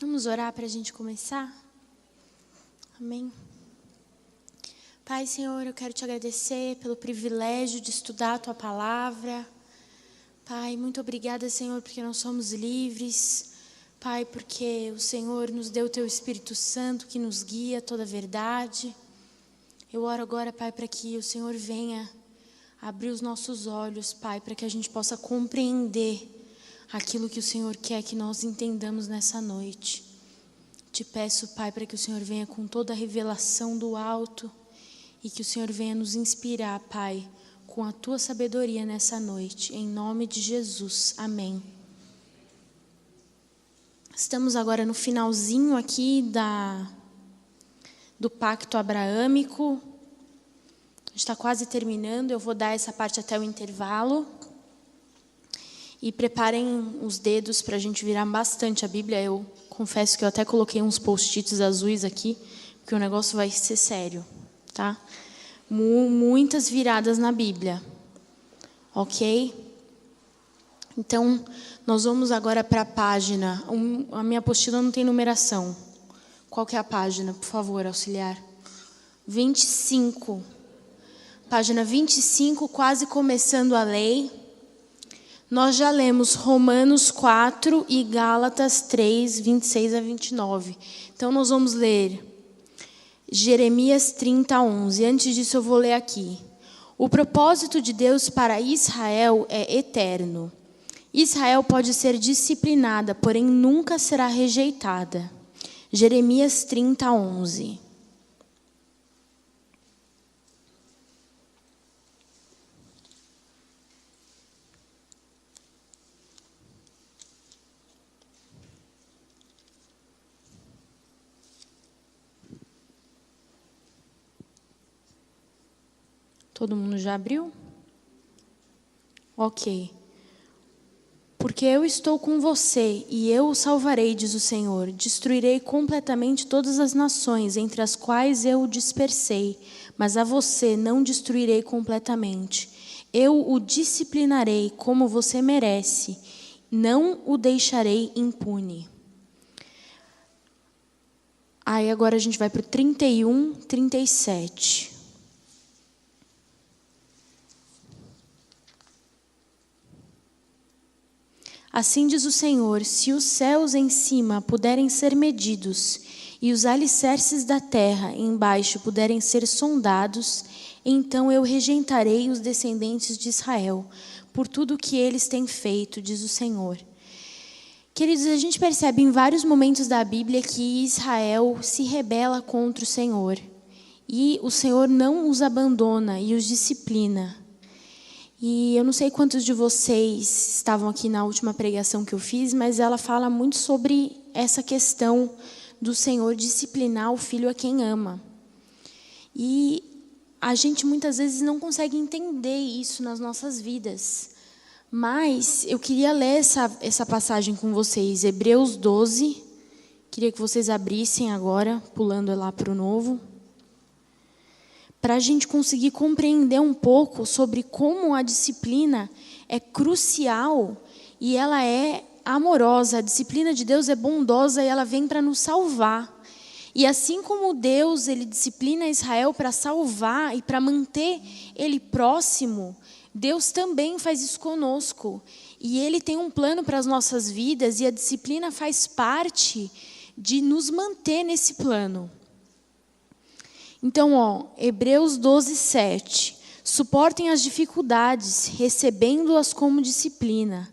Vamos orar para a gente começar? Amém. Pai, Senhor, eu quero te agradecer pelo privilégio de estudar a Tua Palavra. Pai, muito obrigada, Senhor, porque nós somos livres. Pai, porque o Senhor nos deu o Teu Espírito Santo que nos guia a toda a verdade. Eu oro agora, Pai, para que o Senhor venha abrir os nossos olhos, Pai, para que a gente possa compreender aquilo que o Senhor quer que nós entendamos nessa noite. Te peço, Pai, para que o Senhor venha com toda a revelação do alto e que o Senhor venha nos inspirar, Pai, com a Tua sabedoria nessa noite. Em nome de Jesus. Amém. Estamos agora no finalzinho aqui do pacto abraâmico. A gente está quase terminando. Eu vou dar essa parte até o intervalo. E preparem os dedos para a gente virar bastante a Bíblia. Eu confesso que eu até coloquei uns post-its azuis aqui, porque o negócio vai ser sério, tá? Muitas viradas na Bíblia, ok? Então, nós vamos agora para a página. A minha apostila não tem numeração. Qual que é a página, por favor, auxiliar? 25. Página 25, quase começando a lei. Nós já lemos Romanos 4 e Gálatas 3, 26 a 29. Então, nós vamos ler Jeremias 30, 11. Antes disso, eu vou ler aqui. O propósito de Deus para Israel é eterno. Israel pode ser disciplinada, porém nunca será rejeitada. Jeremias 30, 11. Todo mundo já abriu? Ok. Porque eu estou com você e eu o salvarei, diz o Senhor. Destruirei completamente todas as nações entre as quais eu o dispersei, mas a você não destruirei completamente. Eu o disciplinarei como você merece, não o deixarei impune. Aí agora a gente vai para o 31, 37. Assim diz o Senhor, se os céus em cima puderem ser medidos e os alicerces da terra embaixo puderem ser sondados, então eu regentarei os descendentes de Israel por tudo o que eles têm feito, diz o Senhor. Queridos, a gente percebe em vários momentos da Bíblia que Israel se rebela contra o Senhor e o Senhor não os abandona e os disciplina. E eu não sei quantos de vocês estavam aqui na última pregação que eu fiz, mas ela fala muito sobre essa questão do Senhor disciplinar o filho a quem ama. E a gente muitas vezes não consegue entender isso nas nossas vidas. Mas eu queria ler essa passagem com vocês, Hebreus 12. Queria que vocês abrissem agora, pulando lá para o novo. Para a gente conseguir compreender um pouco sobre como a disciplina é crucial e ela é amorosa. A disciplina de Deus é bondosa e ela vem para nos salvar. E assim como Deus ele disciplina Israel para salvar e para manter ele próximo, Deus também faz isso conosco. E Ele tem um plano para as nossas vidas e a disciplina faz parte de nos manter nesse plano. Então, Hebreus 12, 7. Suportem as dificuldades, recebendo-as como disciplina.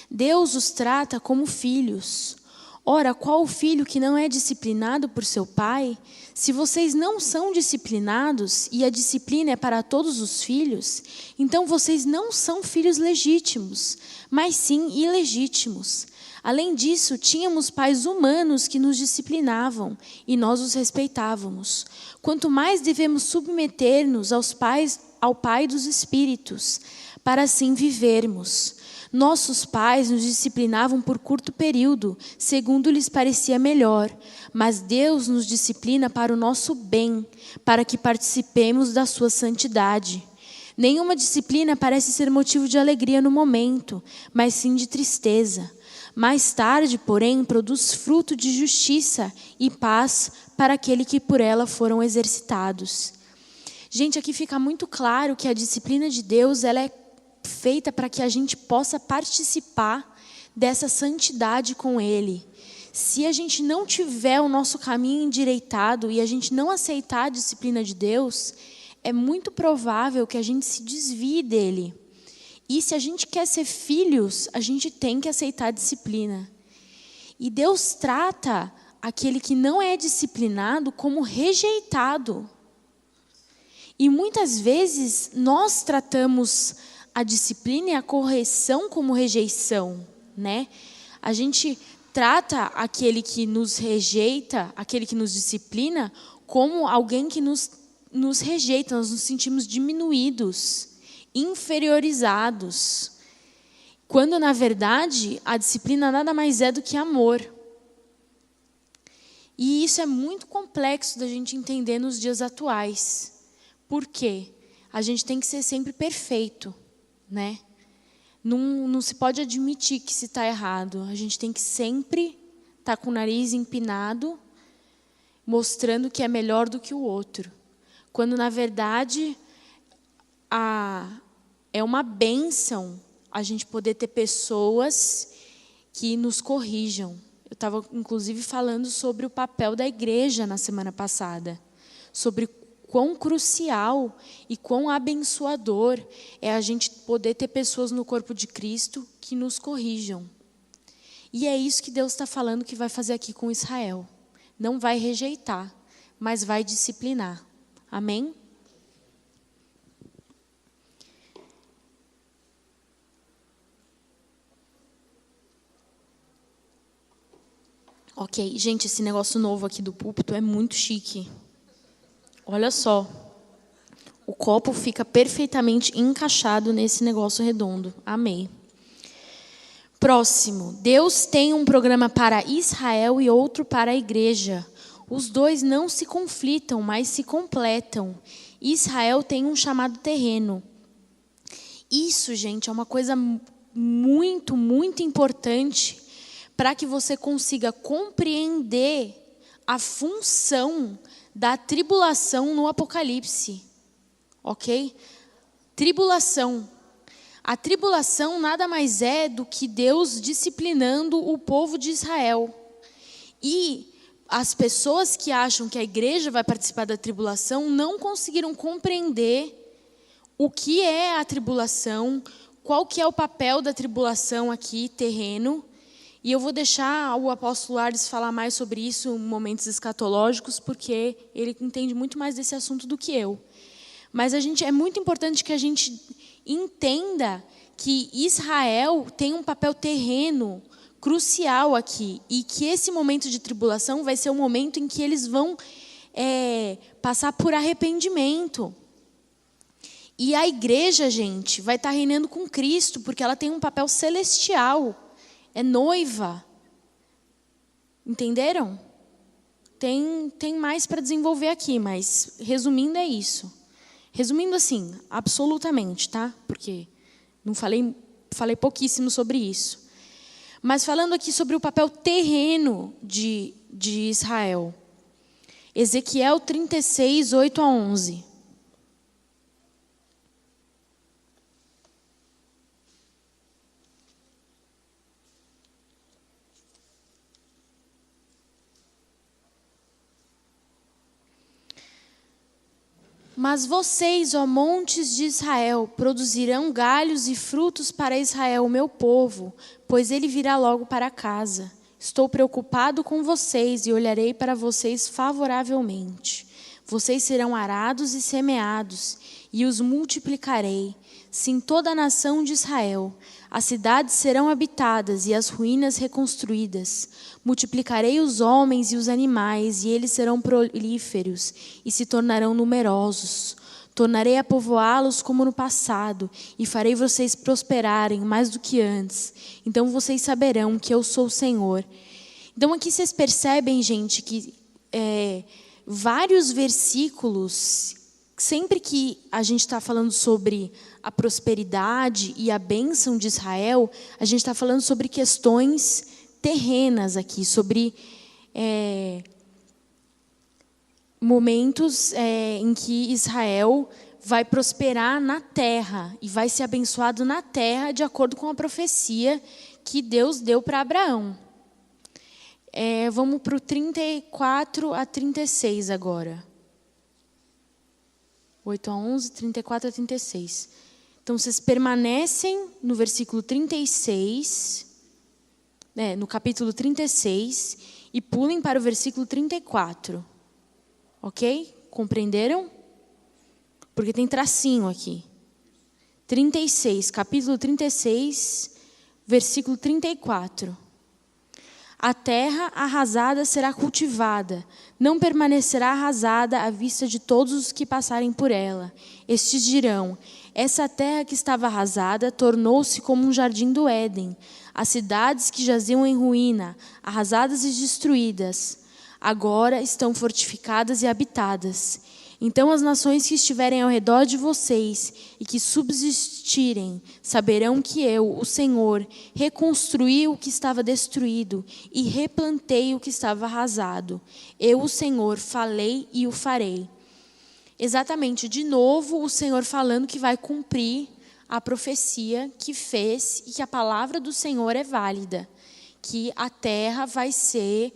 Deus os trata como filhos. Ora, qual filho que não é disciplinado por seu pai? Se vocês não são disciplinados, e a disciplina é para todos os filhos, então vocês não são filhos legítimos, mas sim ilegítimos. Além disso, tínhamos pais humanos que nos disciplinavam e nós os respeitávamos. Quanto mais devemos submeter-nos ao Pai dos Espíritos, para assim vivermos. Nossos pais nos disciplinavam por curto período, segundo lhes parecia melhor, mas Deus nos disciplina para o nosso bem, para que participemos da sua santidade. Nenhuma disciplina parece ser motivo de alegria no momento, mas sim de tristeza. Mais tarde, porém, produz fruto de justiça e paz para aquele que por ela foram exercitados. Gente, aqui fica muito claro que a disciplina de Deus, ela é feita para que a gente possa participar dessa santidade com Ele. Se a gente não tiver o nosso caminho endireitado e a gente não aceitar a disciplina de Deus, é muito provável que a gente se desvie dele. E se a gente quer ser filhos, a gente tem que aceitar a disciplina. E Deus trata aquele que não é disciplinado como rejeitado. E muitas vezes nós tratamos a disciplina e a correção como rejeição, né? A gente trata aquele que nos rejeita, aquele que nos disciplina, como alguém que nos rejeita. Nós nos sentimos diminuídos, inferiorizados, quando na verdade a disciplina nada mais é do que amor. E isso é muito complexo da gente entender nos dias atuais. Por quê? A gente tem que ser sempre perfeito, né? Não se pode admitir que se está errado. A gente tem que sempre estar com o nariz empinado, mostrando que é melhor do que o outro. Quando na verdade é uma bênção a gente poder ter pessoas que nos corrijam. Eu estava, inclusive, falando sobre o papel da igreja na semana passada. Sobre quão crucial e quão abençoador é a gente poder ter pessoas no corpo de Cristo que nos corrijam. E é isso que Deus está falando que vai fazer aqui com Israel. Não vai rejeitar, mas vai disciplinar. Amém? Ok, gente, esse negócio novo aqui do púlpito é muito chique. Olha só, o copo fica perfeitamente encaixado nesse negócio redondo. Amei. Próximo, Deus tem um programa para Israel e outro para a igreja. Os dois não se conflitam, mas se completam. Israel tem um chamado terreno. Isso, gente, é uma coisa muito, muito importante para que você consiga compreender a função da tribulação no Apocalipse. Ok? Tribulação. A tribulação nada mais é do que Deus disciplinando o povo de Israel. E as pessoas que acham que a igreja vai participar da tribulação não conseguiram compreender o que é a tribulação, qual que é o papel da tribulação aqui, terreno. E eu vou deixar o apóstolo Ares falar mais sobre isso em momentos escatológicos, porque ele entende muito mais desse assunto do que eu. Mas é muito importante que a gente entenda que Israel tem um papel terreno crucial aqui, e que esse momento de tribulação vai ser o momento em que eles vão passar por arrependimento. E a igreja, gente, vai estar reinando com Cristo, porque ela tem um papel celestial. É noiva. Entenderam? Tem mais para desenvolver aqui, mas resumindo é isso. Resumindo assim, absolutamente, tá? Porque não falei pouquíssimo sobre isso. Mas falando aqui sobre o papel terreno de Israel. Ezequiel 36, 8 a 11. Mas vocês, ó montes de Israel, produzirão galhos e frutos para Israel, meu povo, pois ele virá logo para casa. Estou preocupado com vocês e olharei para vocês favoravelmente. Vocês serão arados e semeados, e os multiplicarei. Sim, toda a nação de Israel. As cidades serão habitadas e as ruínas reconstruídas. Multiplicarei os homens e os animais, e eles serão prolíferos e se tornarão numerosos. Tornarei a povoá-los como no passado, e farei vocês prosperarem mais do que antes. Então vocês saberão que eu sou o Senhor. Então aqui vocês percebem, gente, que vários versículos sempre que a gente está falando sobre a prosperidade e a bênção de Israel, a gente está falando sobre questões terrenas aqui, sobre momentos em que Israel vai prosperar na terra e vai ser abençoado na terra de acordo com a profecia que Deus deu para Abraão. Vamos para o 34 a 36 agora. 8 a 11, 34 a 36. Então, vocês permanecem no versículo 36, no capítulo 36, e pulem para o versículo 34. Ok? Compreenderam? Porque tem tracinho aqui. 36, capítulo 36, versículo 34. A terra arrasada será cultivada, não permanecerá arrasada à vista de todos os que passarem por ela. Estes dirão: essa terra que estava arrasada tornou-se como um jardim do Éden. As cidades que jaziam em ruína, arrasadas e destruídas, agora estão fortificadas e habitadas. Então as nações que estiverem ao redor de vocês e que subsistirem saberão que eu, o Senhor, reconstruí o que estava destruído e replantei o que estava arrasado. Eu, o Senhor, falei e o farei. Exatamente, de novo, o Senhor falando que vai cumprir a profecia que fez e que a palavra do Senhor é válida, que a terra vai ser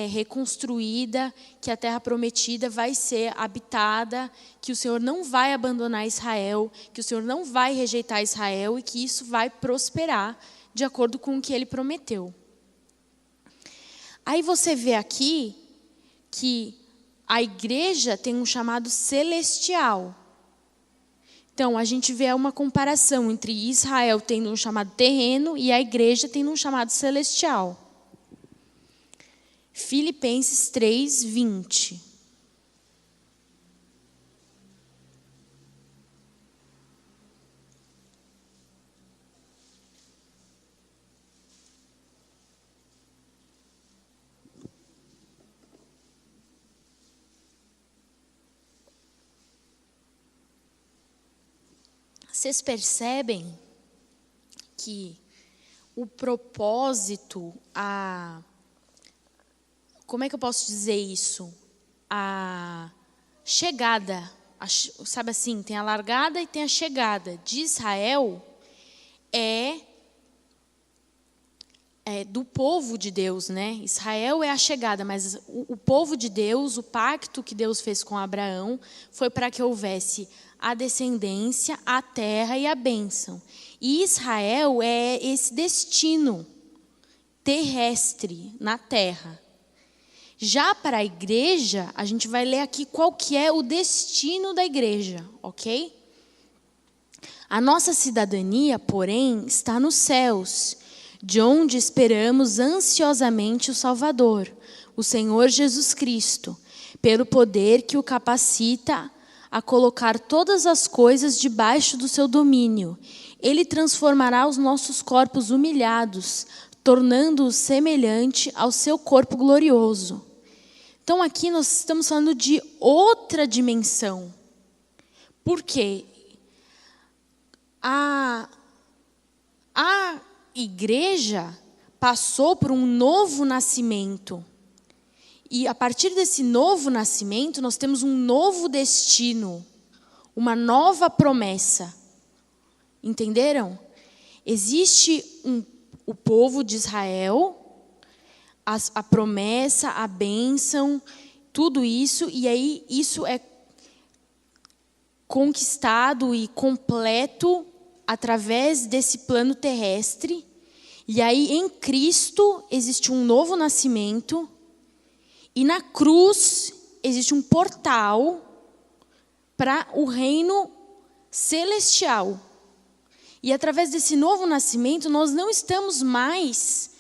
reconstruída, que a terra prometida vai ser habitada, que o Senhor não vai abandonar Israel, que o Senhor não vai rejeitar Israel e que isso vai prosperar de acordo com o que Ele prometeu. Aí você vê aqui que a igreja tem um chamado celestial. Então, a gente vê uma comparação entre Israel tendo um chamado terreno e a igreja tendo um chamado celestial. Filipenses 3, 20. Vocês percebem que o propósito, como é que eu posso dizer isso? A chegada, sabe assim, tem a largada e tem a chegada de Israel é do povo de Deus, né? Israel é a chegada, mas o povo de Deus, o pacto que Deus fez com Abraão, foi para que houvesse a descendência, a terra e a bênção. E Israel é esse destino terrestre na terra. Já para a igreja, a gente vai ler aqui qual que é o destino da igreja, ok? A nossa cidadania, porém, está nos céus, de onde esperamos ansiosamente o Salvador, o Senhor Jesus Cristo, pelo poder que o capacita a colocar todas as coisas debaixo do seu domínio. Ele transformará os nossos corpos humilhados, tornando-os semelhante ao seu corpo glorioso. Então aqui nós estamos falando de outra dimensão. Por quê? A igreja passou por um novo nascimento. E a partir desse novo nascimento, nós temos um novo destino, uma nova promessa. Entenderam? Existe o povo de Israel, a promessa, a bênção, tudo isso, e aí isso é conquistado e completo através desse plano terrestre. E aí em Cristo existe um novo nascimento, e na cruz existe um portal para o reino celestial. E através desse novo nascimento, nós não estamos mais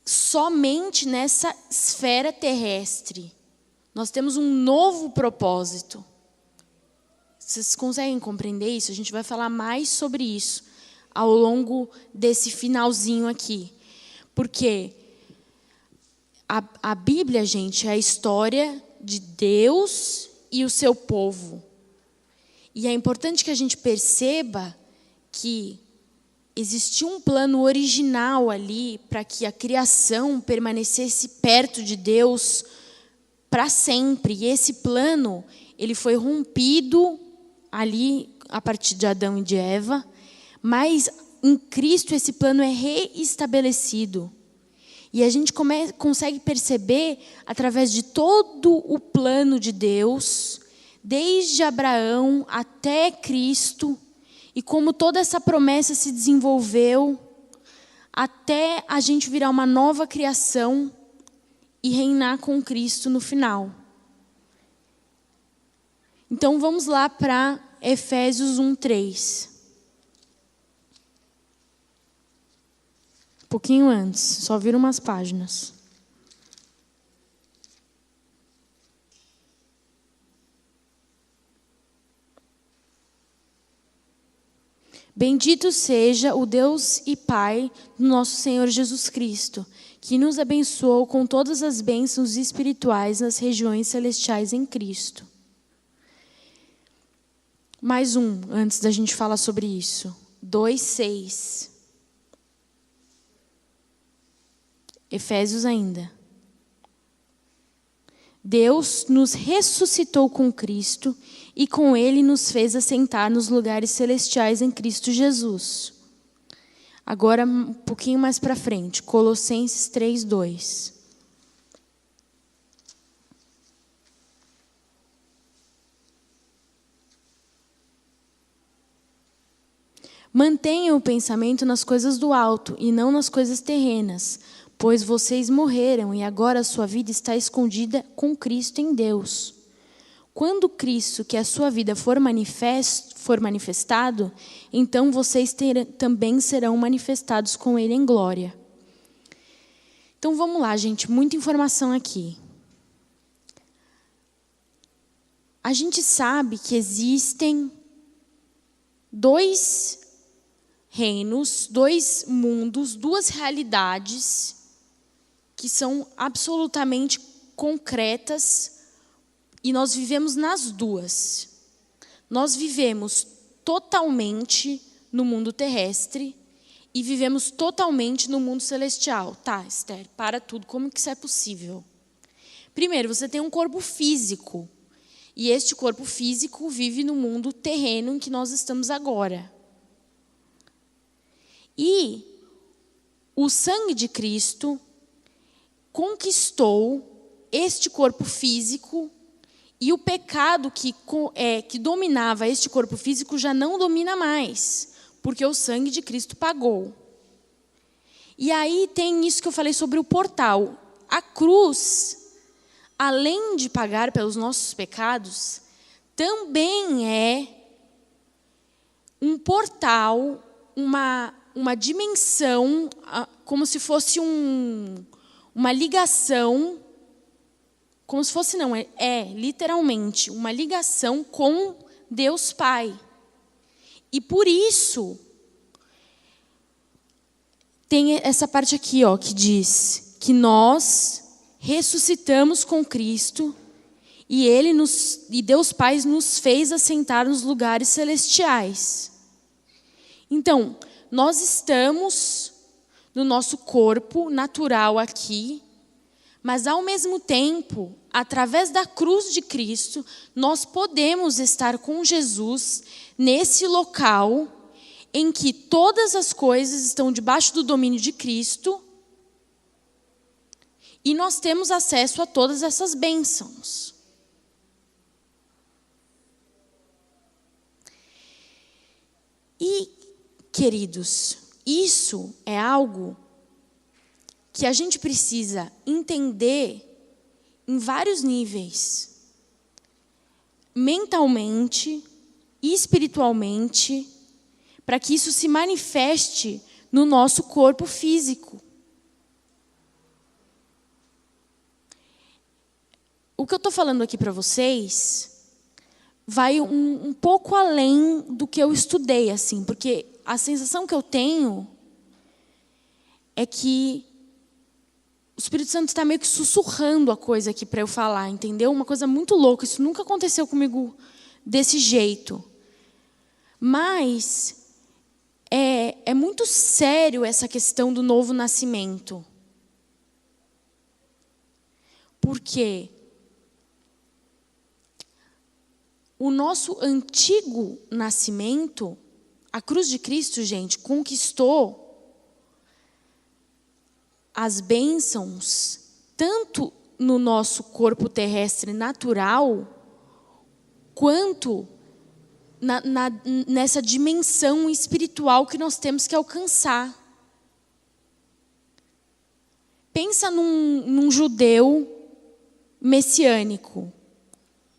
somente nessa esfera terrestre. Nós temos um novo propósito. Vocês conseguem compreender isso? A gente vai falar mais sobre isso ao longo desse finalzinho aqui. Porque a Bíblia, gente, é a história de Deus e o seu povo. E é importante que a gente perceba que existia um plano original ali para que a criação permanecesse perto de Deus para sempre. E esse plano, ele foi rompido ali a partir de Adão e de Eva, mas em Cristo esse plano é reestabelecido. E a gente consegue perceber através de todo o plano de Deus, desde Abraão até Cristo, e como toda essa promessa se desenvolveu até a gente virar uma nova criação e reinar com Cristo no final. Então vamos lá para Efésios 1:3. Um pouquinho antes, só viram umas páginas. Bendito seja o Deus e Pai do nosso Senhor Jesus Cristo, que nos abençoou com todas as bênçãos espirituais nas regiões celestiais em Cristo. Mais um, antes da gente falar sobre isso. 2:6. Efésios ainda. Deus nos ressuscitou com Cristo e com Ele nos fez assentar nos lugares celestiais em Cristo Jesus. Agora, um pouquinho mais para frente, Colossenses 3:2. Mantenham o pensamento nas coisas do alto e não nas coisas terrenas, pois vocês morreram e agora a sua vida está escondida com Cristo em Deus. Quando Cristo, que é a sua vida, for manifestado, então vocês também serão manifestados com Ele em glória. Então vamos lá, gente, muita informação aqui. A gente sabe que existem 2 reinos, 2 mundos, 2 realidades que são absolutamente concretas e nós vivemos nas 2. Nós vivemos totalmente no mundo terrestre e vivemos totalmente no mundo celestial. Tá, Esther, para tudo, como que isso é possível? Primeiro, você tem um corpo físico e este corpo físico vive no mundo terreno em que nós estamos agora. E o sangue de Cristo conquistou este corpo físico e o pecado que dominava este corpo físico já não domina mais, porque o sangue de Cristo pagou. E aí tem isso que eu falei sobre o portal. A cruz, além de pagar pelos nossos pecados, também é um portal, uma dimensão, como se fosse uma ligação, como se fosse, não, literalmente uma ligação com Deus Pai. E por isso, tem essa parte aqui, que diz que nós ressuscitamos com Cristo e Deus Pai nos fez assentar nos lugares celestiais. Então, nós estamos no nosso corpo natural aqui, mas ao mesmo tempo, através da cruz de Cristo, nós podemos estar com Jesus nesse local em que todas as coisas estão debaixo do domínio de Cristo e nós temos acesso a todas essas bênçãos. E, queridos, isso é algo que a gente precisa entender em vários níveis. Mentalmente e espiritualmente, para que isso se manifeste no nosso corpo físico. O que eu estou falando aqui para vocês vai um pouco além do que eu estudei, assim, porque a sensação que eu tenho é que o Espírito Santo está meio que sussurrando a coisa aqui para eu falar, entendeu? Uma coisa muito louca, isso nunca aconteceu comigo desse jeito. Mas é muito sério essa questão do novo nascimento. Por quê? O nosso antigo nascimento, a cruz de Cristo, gente, conquistou as bênçãos, tanto no nosso corpo terrestre natural, quanto nessa dimensão espiritual que nós temos que alcançar. Pensa num judeu messiânico.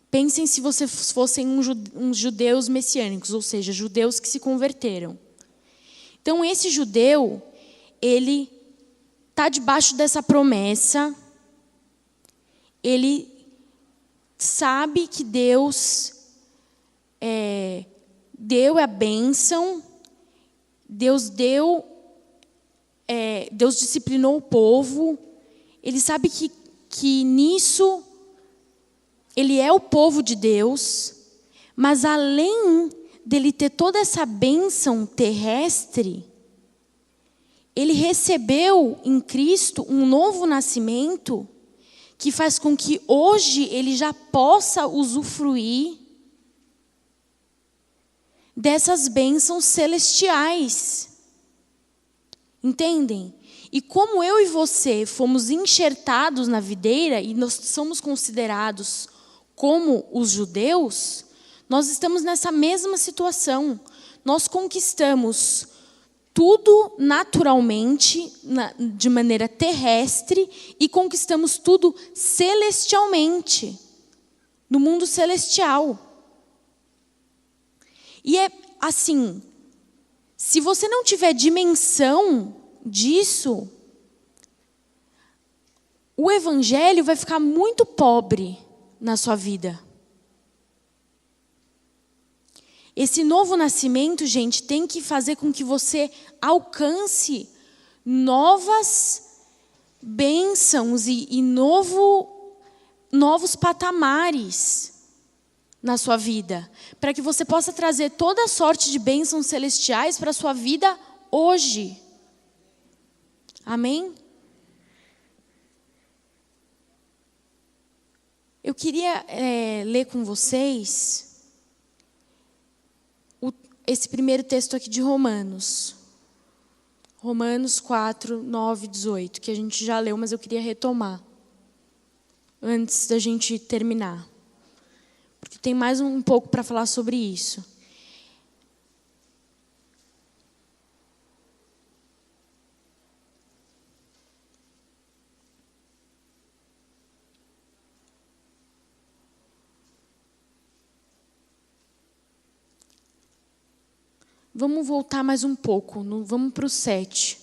Pensem se vocês fossem uns judeus messiânicos, ou seja, judeus que se converteram. Então, esse judeu, ele está debaixo dessa promessa, ele sabe que Deus deu a bênção, Deus disciplinou o povo, ele sabe que nisso ele é o povo de Deus, mas além dele ter toda essa bênção terrestre, ele recebeu em Cristo um novo nascimento que faz com que hoje ele já possa usufruir dessas bênçãos celestiais. Entendem? E como eu e você fomos enxertados na videira e nós somos considerados como os judeus, nós estamos nessa mesma situação. Nós conquistamos tudo naturalmente, de maneira terrestre, e conquistamos tudo celestialmente, no mundo celestial. E é assim, se você não tiver dimensão disso, o evangelho vai ficar muito pobre na sua vida. Esse novo nascimento, gente, tem que fazer com que você alcance novas bênçãos e novos patamares na sua vida, para que você possa trazer toda a sorte de bênçãos celestiais para a sua vida hoje. Amém? Eu queria ler com vocês esse primeiro texto aqui de Romanos. Romanos 4, 9, 18, que a gente já leu, mas eu queria retomar antes da gente terminar. Porque tem mais um pouco para falar sobre isso. Vamos voltar mais um pouco, vamos para o 7.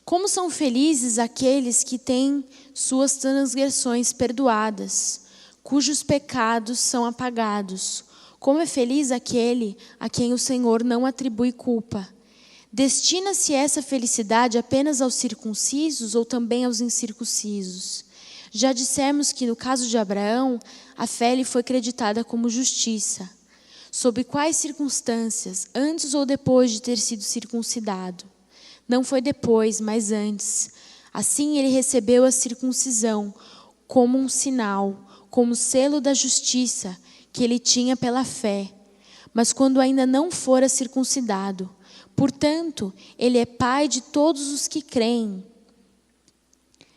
Como são felizes aqueles que têm suas transgressões perdoadas, cujos pecados são apagados. Como é feliz aquele a quem o Senhor não atribui culpa. Destina-se essa felicidade apenas aos circuncisos ou também aos incircuncisos? Já dissemos que no caso de Abraão, a fé lhe foi creditada como justiça. Sob quais circunstâncias, antes ou depois de ter sido circuncidado? Não foi depois, mas antes. Assim ele recebeu a circuncisão como um sinal, como selo da justiça que ele tinha pela fé, mas quando ainda não fora circuncidado. Portanto, ele é pai de todos os que creem,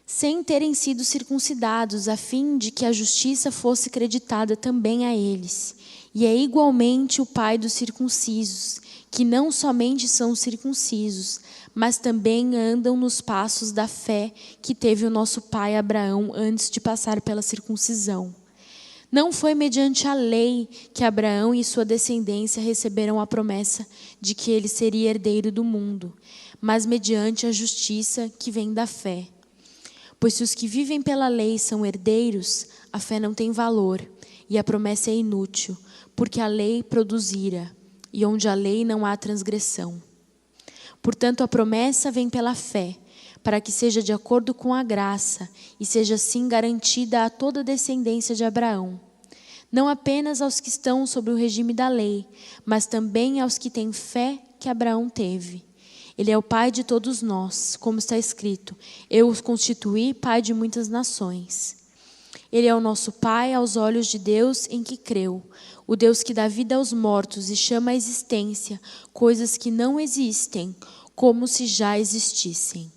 sem terem sido circuncidados, a fim de que a justiça fosse creditada também a eles. E é igualmente o pai dos circuncisos, que não somente são circuncisos, mas também andam nos passos da fé que teve o nosso pai Abraão antes de passar pela circuncisão. Não foi mediante a lei que Abraão e sua descendência receberam a promessa de que ele seria herdeiro do mundo, mas mediante a justiça que vem da fé. Pois se os que vivem pela lei são herdeiros, a fé não tem valor e a promessa é inútil, porque a lei produz ira, e onde a lei não há transgressão. Portanto, a promessa vem pela fé, para que seja de acordo com a graça, e seja assim garantida a toda a descendência de Abraão. não apenas aos que estão sob o regime da lei, mas também aos que têm fé que Abraão teve. Ele é o pai de todos nós, como está escrito: eu os constituí pai de muitas nações. Ele é o nosso pai aos olhos de Deus em que creu, o Deus que dá vida aos mortos e chama à existência coisas que não existem, como se já existissem.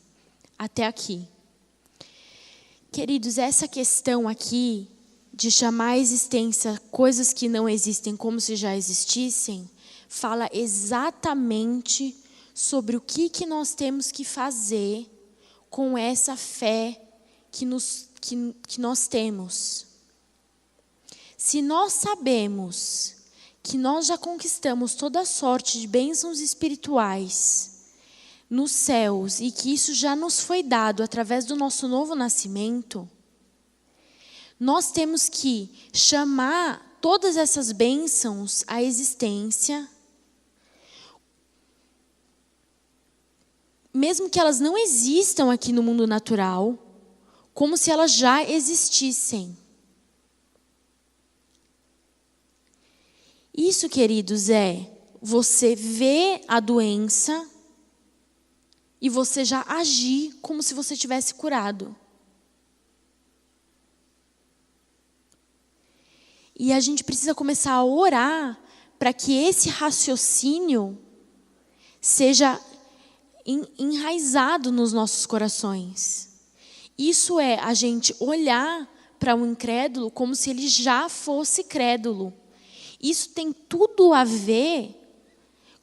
Até aqui. Queridos, essa questão aqui de chamar à existência coisas que não existem como se já existissem, fala exatamente sobre o que nós temos que fazer com essa fé que nós temos. Se nós sabemos que nós já conquistamos toda sorte de bênçãos espirituais nos céus e que isso já nos foi dado através do nosso novo nascimento, nós temos que chamar todas essas bênçãos à existência, mesmo que elas não existam aqui no mundo natural, como se elas já existissem. Isso, queridos, é você ver a doença e você já agir como se você tivesse curado. E a gente precisa começar a orar para que esse raciocínio seja enraizado nos nossos corações. Isso é a gente olhar para um incrédulo como se ele já fosse crédulo. Isso tem tudo a ver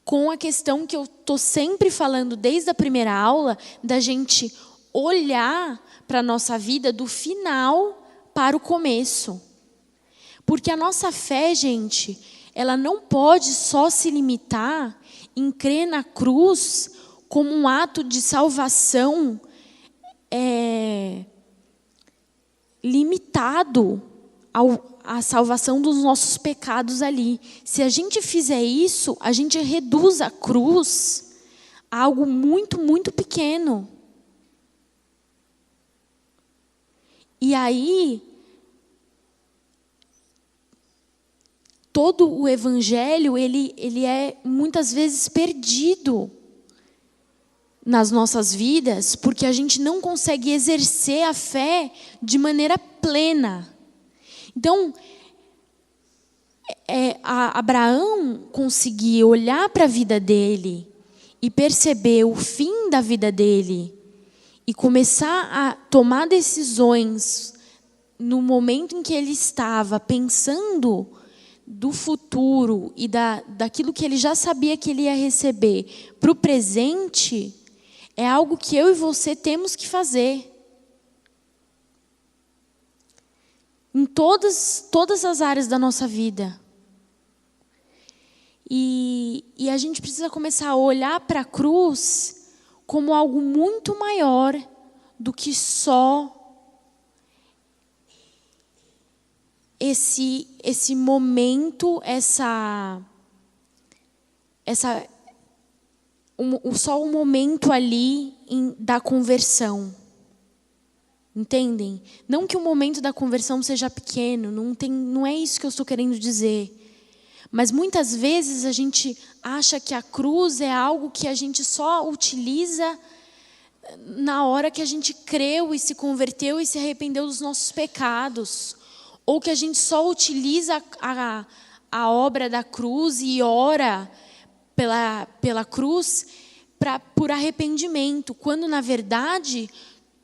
com a questão que eu estou sempre falando desde a primeira aula, da gente olhar para a nossa vida do final para o começo. Porque a nossa fé, gente, ela não pode só se limitar em crer na cruz como um ato de salvação limitado à salvação dos nossos pecados ali. Se a gente fizer isso, a gente reduz a cruz a algo muito, muito pequeno. E aí, todo o evangelho, ele é muitas vezes perdido nas nossas vidas, porque a gente não consegue exercer a fé de maneira plena. Então, Abraão conseguir olhar para a vida dele e perceber o fim da vida dele e começar a tomar decisões no momento em que ele estava pensando do futuro e daquilo que ele já sabia que ele ia receber para o presente, é algo que eu e você temos que fazer. Em todas as áreas da nossa vida. E a gente precisa começar a olhar para a cruz como algo muito maior do que só esse momento, só um momento ali da conversão. Entendem? Não que o momento da conversão seja pequeno, não é isso que eu estou querendo dizer. Mas muitas vezes a gente acha que a cruz é algo que a gente só utiliza na hora que a gente creu e se converteu e se arrependeu dos nossos pecados. Ou que a gente só utiliza a obra da cruz e ora pela cruz por arrependimento. Quando, na verdade,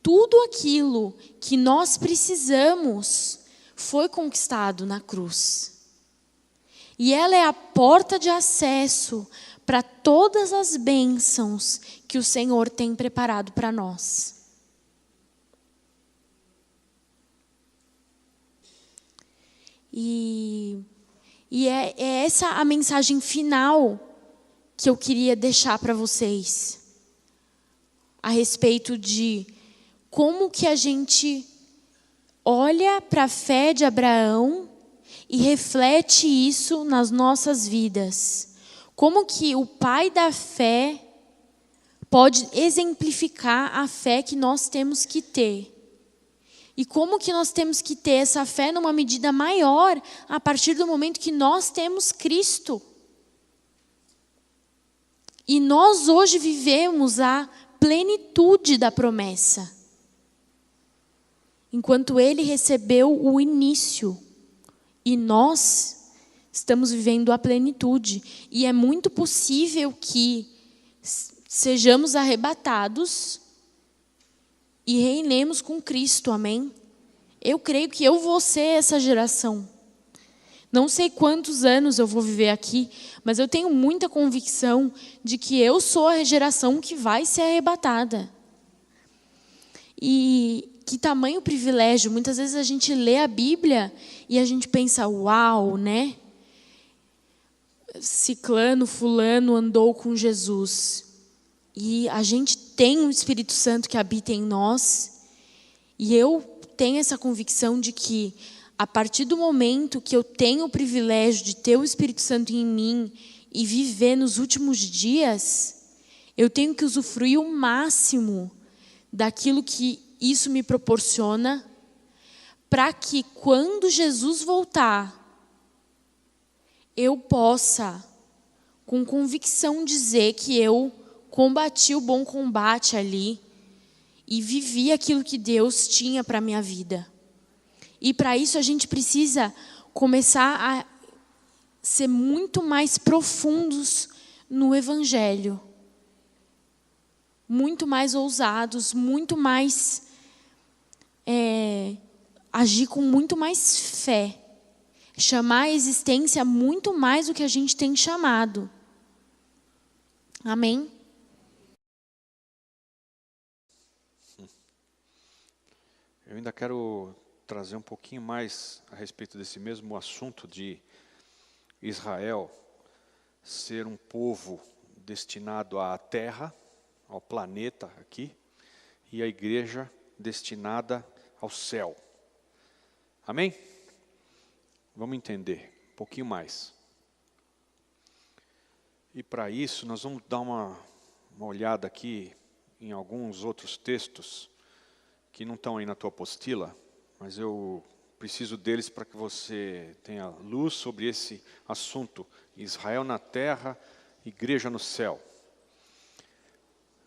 tudo aquilo que nós precisamos foi conquistado na cruz. E ela é a porta de acesso para todas as bênçãos que o Senhor tem preparado para nós. E é essa a mensagem final que eu queria deixar para vocês. A respeito de como que a gente olha para a fé de Abraão e reflete isso nas nossas vidas. Como que o pai da fé pode exemplificar a fé que nós temos que ter. E como que nós temos que ter essa fé numa medida maior a partir do momento que nós temos Cristo. E nós hoje vivemos a plenitude da promessa. Enquanto ele recebeu o início. E nós estamos vivendo a plenitude. E é muito possível que sejamos arrebatados e reinemos com Cristo, amém? Eu creio que eu vou ser essa geração. Não sei quantos anos eu vou viver aqui, mas eu tenho muita convicção de que eu sou a geração que vai ser arrebatada. E que tamanho privilégio. Muitas vezes a gente lê a Bíblia e a gente pensa, uau, né? Ciclano, fulano andou com Jesus. E a gente tem um Espírito Santo que habita em nós. E eu tenho essa convicção de que, a partir do momento que eu tenho o privilégio de ter o Espírito Santo em mim e viver nos últimos dias, eu tenho que usufruir o máximo daquilo que isso me proporciona, para que quando Jesus voltar, eu possa, com convicção, dizer que eu combati o bom combate ali e vivi aquilo que Deus tinha para a minha vida. E para isso a gente precisa começar a ser muito mais profundos no Evangelho. Muito mais ousados, muito mais... agir com muito mais fé. Chamar a existência muito mais do que a gente tem chamado. Amém? Eu ainda quero trazer um pouquinho mais a respeito desse mesmo assunto de Israel ser um povo destinado à terra, ao planeta aqui, e a igreja destinada ao céu. Amém? Vamos entender um pouquinho mais. E para isso nós vamos dar uma olhada aqui em alguns outros textos que não estão aí na tua apostila, mas eu preciso deles para que você tenha luz sobre esse assunto. Israel na terra, igreja no céu.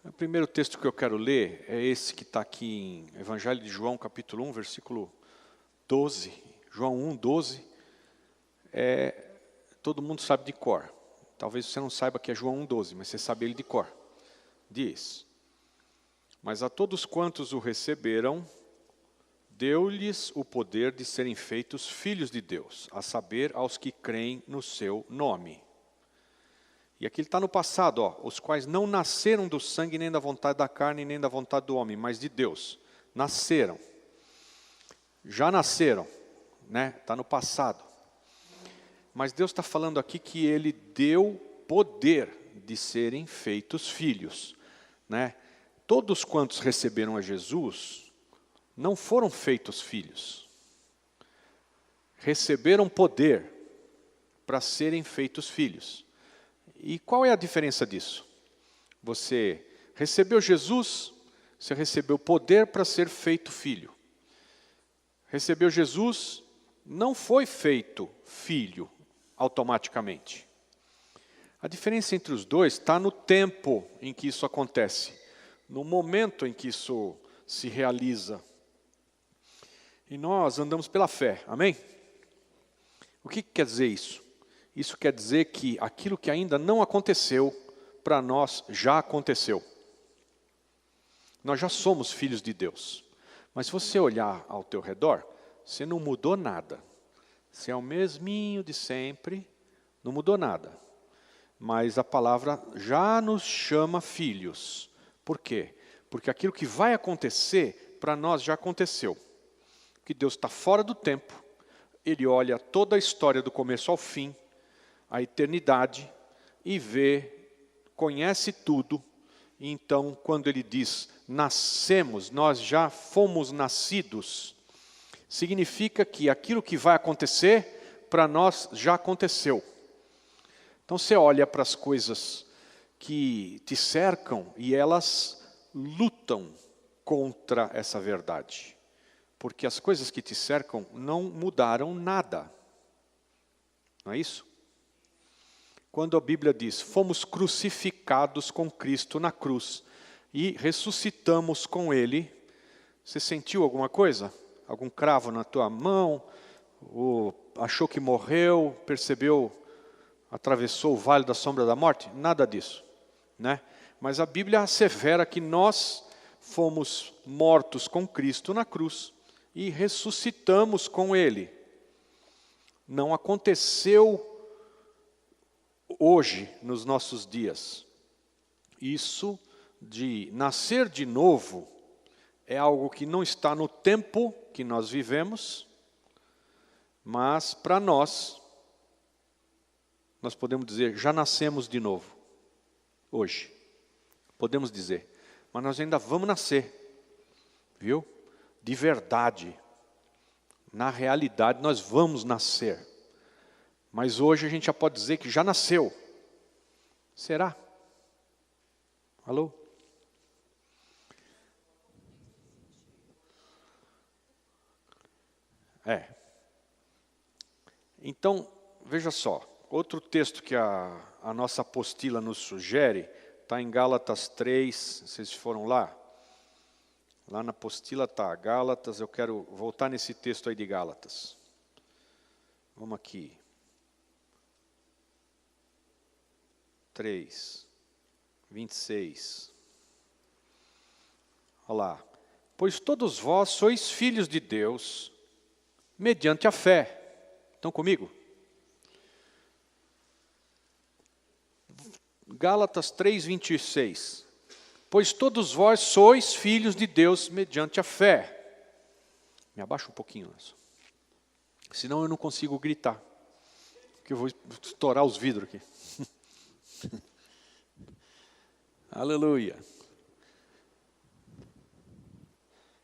O primeiro texto que eu quero ler é esse que está aqui em Evangelho de João, capítulo 1, versículo 12. João 1, 12. Todo mundo sabe de cor. Talvez você não saiba que é João 1, 12, mas você sabe ele de cor. Diz: mas a todos quantos o receberam, deu-lhes o poder de serem feitos filhos de Deus, a saber, aos que creem no seu nome. E aqui ele está no passado, os quais não nasceram do sangue, nem da vontade da carne, nem da vontade do homem, mas de Deus. Nasceram. Já nasceram, né? Está no passado. Mas Deus está falando aqui que Ele deu poder de serem feitos filhos, né? Todos quantos receberam a Jesus não foram feitos filhos. Receberam poder para serem feitos filhos. E qual é a diferença disso? Você recebeu Jesus, você recebeu poder para ser feito filho. Recebeu Jesus, não foi feito filho automaticamente. A diferença entre os dois está no tempo em que isso acontece. No momento em que isso se realiza. E nós andamos pela fé, amém? O que quer dizer isso? Isso quer dizer que aquilo que ainda não aconteceu, para nós já aconteceu. Nós já somos filhos de Deus. Mas se você olhar ao teu redor, você não mudou nada. Você é o mesminho de sempre, não mudou nada. Mas a palavra já nos chama filhos. Por quê? Porque aquilo que vai acontecer, para nós já aconteceu. Que Deus está fora do tempo, Ele olha toda a história do começo ao fim, a eternidade, e vê, conhece tudo. E então, quando Ele diz, nascemos, nós já fomos nascidos, significa que aquilo que vai acontecer, para nós já aconteceu. Então você olha para as coisas que te cercam e elas lutam contra essa verdade. porque as coisas que te cercam não mudaram nada. Não é isso? Quando a Bíblia diz, fomos crucificados com Cristo na cruz e ressuscitamos com Ele, você sentiu alguma coisa? Algum cravo na tua mão? Ou achou que morreu, percebeu, atravessou o vale da sombra da morte? Nada disso, né? Mas a Bíblia assevera que nós fomos mortos com Cristo na cruz e ressuscitamos com Ele. Não aconteceu hoje, nos nossos dias. Isso de nascer de novo é algo que não está no tempo que nós vivemos, mas para nós podemos dizer, já nascemos de novo, hoje. Podemos dizer, mas nós ainda vamos nascer, viu? De verdade. Na realidade, nós vamos nascer. Mas hoje a gente já pode dizer que já nasceu. Será? Alô? Então, veja só. Outro texto que a nossa apostila nos sugere, está em Gálatas 3, vocês foram lá? Lá na apostila está Gálatas, eu quero voltar nesse texto aí de Gálatas. Vamos aqui. 3, 26. Olha lá. Pois todos vós sois filhos de Deus, mediante a fé. Estão comigo? Gálatas 3, 26. Pois todos vós sois filhos de Deus mediante a fé. Me abaixa um pouquinho, senão eu não consigo gritar, porque eu vou estourar os vidros aqui. Aleluia.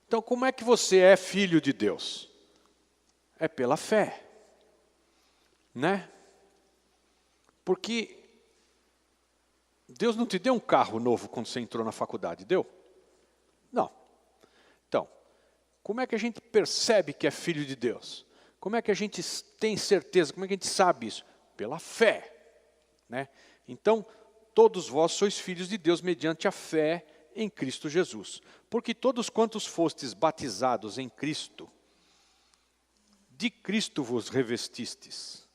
Então, como é que você é filho de Deus? É pela fé, né? Porque Deus não te deu um carro novo quando você entrou na faculdade, deu? Não. Então, como é que a gente percebe que é filho de Deus? Como é que a gente tem certeza, como é que a gente sabe isso? Pela fé, né? Então, todos vós sois filhos de Deus mediante a fé em Cristo Jesus. Porque todos quantos fostes batizados em Cristo, de Cristo vos revestistes.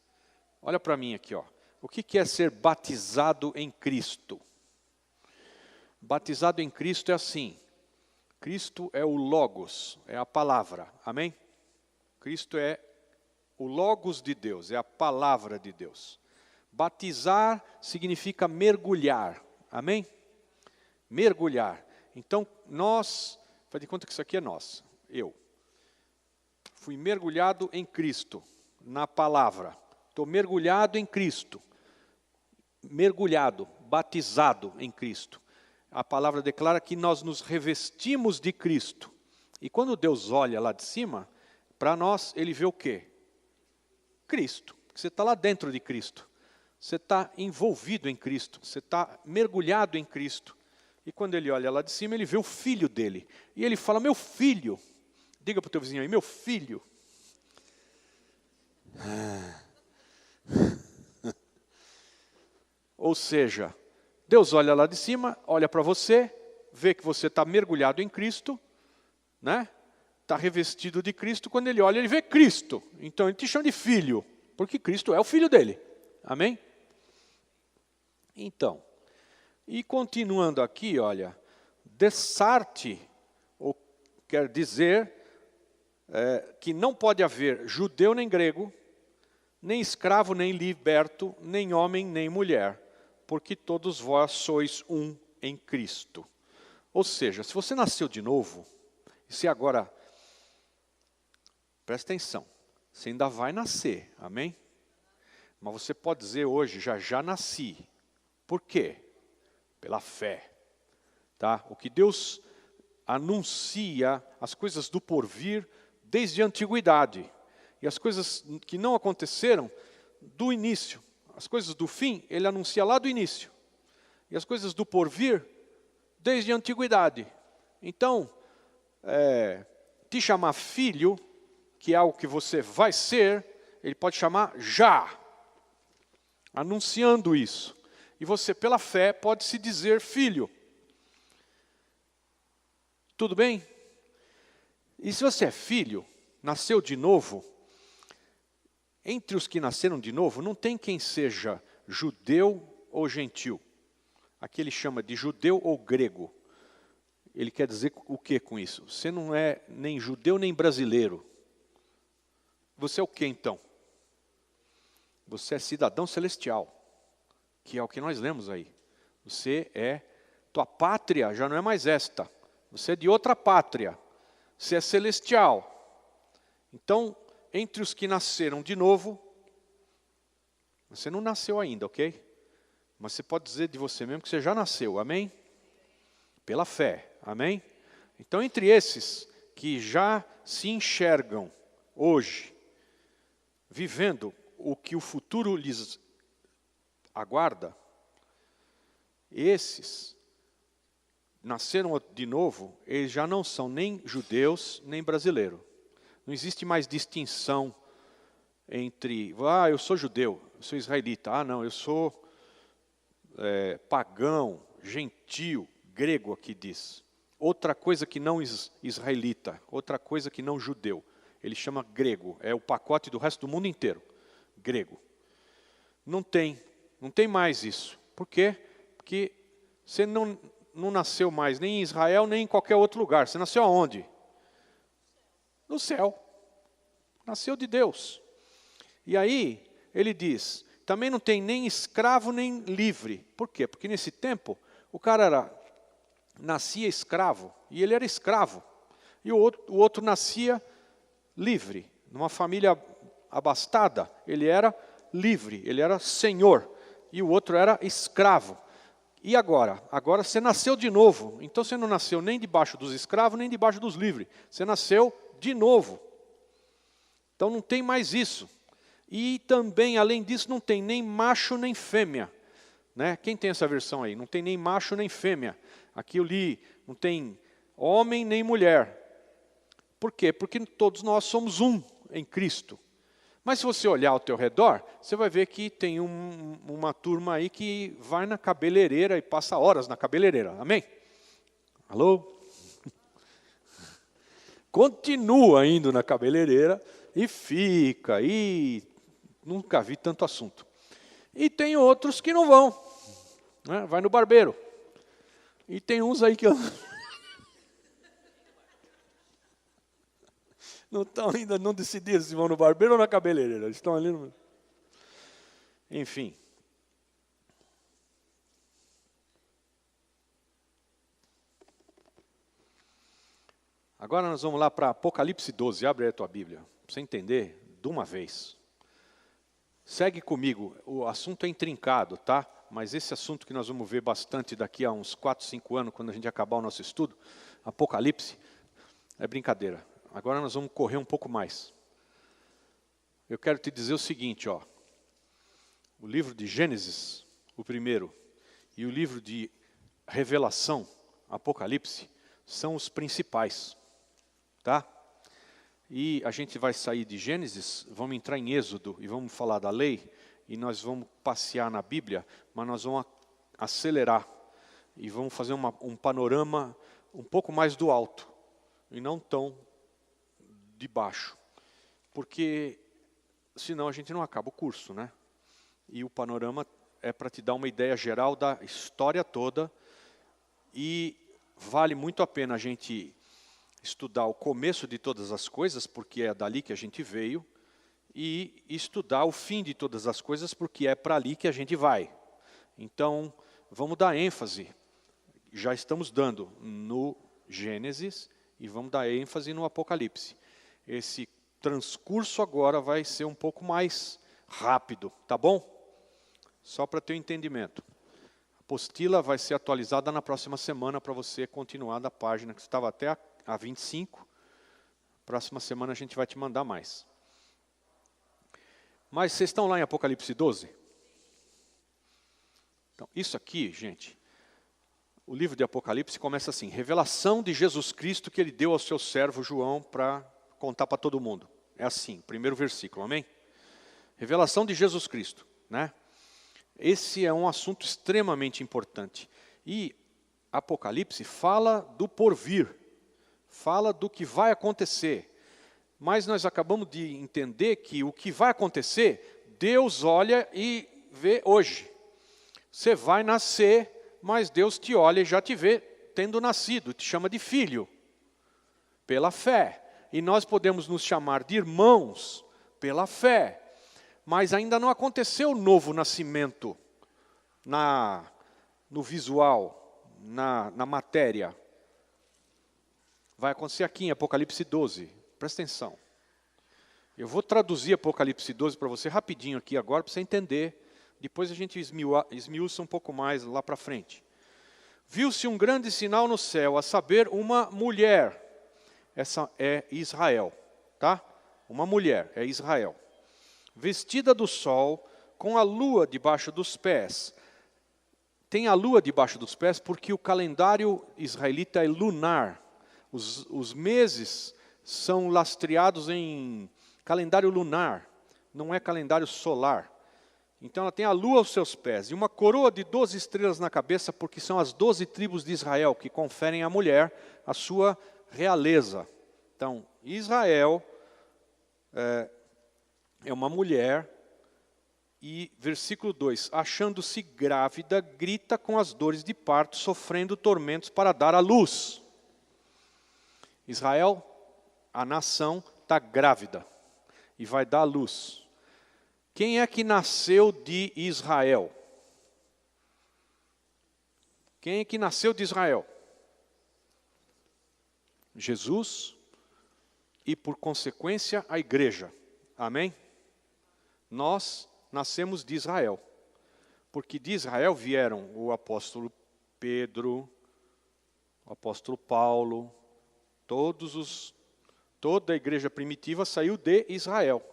Olha para mim aqui, ó. O que é ser batizado em Cristo? Batizado em Cristo é assim. Cristo é o Logos, é a palavra. Amém? Cristo é o Logos de Deus, é a palavra de Deus. Batizar significa mergulhar. Amém? Mergulhar. Então, faz de conta que isso aqui é nós. Eu fui mergulhado em Cristo, na palavra. Estou mergulhado em Cristo. Mergulhado, batizado em Cristo. A palavra declara que nós nos revestimos de Cristo. E quando Deus olha lá de cima, para nós, Ele vê o quê? Cristo. Você está lá dentro de Cristo. Você está envolvido em Cristo. Você está mergulhado em Cristo. E quando Ele olha lá de cima, Ele vê o Filho dEle. E Ele fala, meu filho. Diga para o teu vizinho aí, meu filho. Ou seja, Deus olha lá de cima, olha para você, vê que você está mergulhado em Cristo, né? Está revestido de Cristo. Quando Ele olha, Ele vê Cristo. Então Ele te chama de filho, porque Cristo é o Filho dEle. Amém? Então, e continuando aqui, olha, dessarte, ou quer dizer que não pode haver judeu nem grego, nem escravo nem liberto, nem homem nem mulher, porque todos vós sois um em Cristo. Ou seja, se você nasceu de novo, e se agora, presta atenção, você ainda vai nascer, amém? Mas você pode dizer hoje, já nasci. Por quê? Pela fé. Tá? O que Deus anuncia, as coisas do porvir, desde a antiguidade. E as coisas que não aconteceram, do início. As coisas do fim, Ele anuncia lá do início. E as coisas do porvir, desde a antiguidade. Então, te chamar filho, que é algo que você vai ser, ele pode chamar já, anunciando isso. E você, pela fé, pode se dizer filho. Tudo bem? E se você é filho, nasceu de novo, entre os que nasceram de novo, não tem quem seja judeu ou gentil. Aqui ele chama de judeu ou grego. Ele quer dizer o que com isso? Você não é nem judeu nem brasileiro. Você é o que então? Você é cidadão celestial, que é o que nós lemos aí. Você é, tua pátria já não é mais esta. Você é de outra pátria. Você é celestial. Então, entre os que nasceram de novo, você não nasceu ainda, ok? Mas você pode dizer de você mesmo que você já nasceu, amém? Pela fé, amém? Então, entre esses que já se enxergam hoje, vivendo o que o futuro lhes aguarda, esses nasceram de novo, eles já não são nem judeus, nem brasileiros. Não existe mais distinção entre, eu sou judeu, eu sou israelita, não, eu sou pagão, gentio, grego aqui diz. Outra coisa que não israelita, outra coisa que não judeu. Ele chama grego, é o pacote do resto do mundo inteiro, grego. Não tem mais isso. Por quê? Porque você não nasceu mais nem em Israel, nem em qualquer outro lugar. Você nasceu aonde? No céu. Nasceu de Deus. E aí, ele diz, também não tem nem escravo nem livre. Por quê? Porque nesse tempo, o cara nascia escravo, e ele era escravo. E o outro nascia livre. Numa família abastada, ele era livre, ele era senhor. E o outro era escravo. E agora? Agora você nasceu de novo. Então você não nasceu nem debaixo dos escravos, nem debaixo dos livres. Você nasceu de novo. Então não tem mais isso. E também, além disso, não tem nem macho nem fêmea. Né? Quem tem essa versão aí? Não tem nem macho nem fêmea. Aqui eu li, não tem homem nem mulher. Por quê? Porque todos nós somos um em Cristo. Mas se você olhar ao teu redor, você vai ver que tem uma turma aí que vai na cabeleireira e passa horas na cabeleireira. Amém? Alô? Continua indo na cabeleireira e fica. E nunca vi tanto assunto. E tem outros que não vão. Né? Vai no barbeiro. E tem uns aí que não estão ainda, não decidiram se vão no barbeiro ou na cabeleireira. Eles estão ali no... Enfim. Agora nós vamos lá para Apocalipse 12. Abre aí a tua Bíblia, para você entender de uma vez. Segue comigo. O assunto é intrincado, tá? Mas esse assunto que nós vamos ver bastante daqui a uns 4, 5 anos, quando a gente acabar o nosso estudo, Apocalipse, é brincadeira. Agora nós vamos correr um pouco mais. Eu quero te dizer o seguinte, ó. O livro de Gênesis, o primeiro, e o livro de Revelação, Apocalipse, são os principais, tá? E a gente vai sair de Gênesis, vamos entrar em Êxodo e vamos falar da lei, e nós vamos passear na Bíblia, mas nós vamos acelerar e vamos fazer um panorama um pouco mais do alto, e não tão de baixo, porque senão a gente não acaba o curso, né? E o panorama é para te dar uma ideia geral da história toda, e vale muito a pena a gente estudar o começo de todas as coisas, porque é dali que a gente veio, e estudar o fim de todas as coisas, porque é para ali que a gente vai. Então, vamos dar ênfase, já estamos dando no Gênesis, e vamos dar ênfase no Apocalipse. Esse transcurso agora vai ser um pouco mais rápido, tá bom? Só para ter um entendimento. A apostila vai ser atualizada na próxima semana para você continuar da página que estava até a 25. Próxima semana a gente vai te mandar mais. Mas vocês estão lá em Apocalipse 12? Então, isso aqui, gente, o livro de Apocalipse começa assim: revelação de Jesus Cristo que ele deu ao seu servo João para contar para todo mundo. É assim, primeiro versículo, amém? Revelação de Jesus Cristo, né? Esse é um assunto extremamente importante. E Apocalipse fala do porvir, fala do que vai acontecer. Mas nós acabamos de entender que o que vai acontecer, Deus olha e vê hoje. Você vai nascer, mas Deus te olha e já te vê tendo nascido, te chama de filho, pela fé. E nós podemos nos chamar de irmãos pela fé. Mas ainda não aconteceu o novo nascimento no visual, na matéria. Vai acontecer aqui em Apocalipse 12. Presta atenção. Eu vou traduzir Apocalipse 12 para você rapidinho aqui agora, para você entender. Depois a gente esmiuça um pouco mais lá para frente. Viu-se um grande sinal no céu, a saber, uma mulher. Essa é Israel, tá? Uma mulher, é Israel. Vestida do sol, com a lua debaixo dos pés. Tem a lua debaixo dos pés porque o calendário israelita é lunar. Os meses são lastreados em calendário lunar, não é calendário solar. Então ela tem a lua aos seus pés, e uma coroa de 12 estrelas na cabeça, porque são as 12 tribos de Israel que conferem à mulher a sua realeza. Então, Israel é uma mulher, e versículo 2, achando-se grávida, grita com as dores de parto, sofrendo tormentos para dar à luz. Israel, a nação, está grávida e vai dar à luz. Quem é que nasceu de Israel? Quem é que nasceu de Israel? Jesus e, por consequência, a igreja. Amém? Nós nascemos de Israel. Porque de Israel vieram o apóstolo Pedro, o apóstolo Paulo, toda a igreja primitiva saiu de Israel.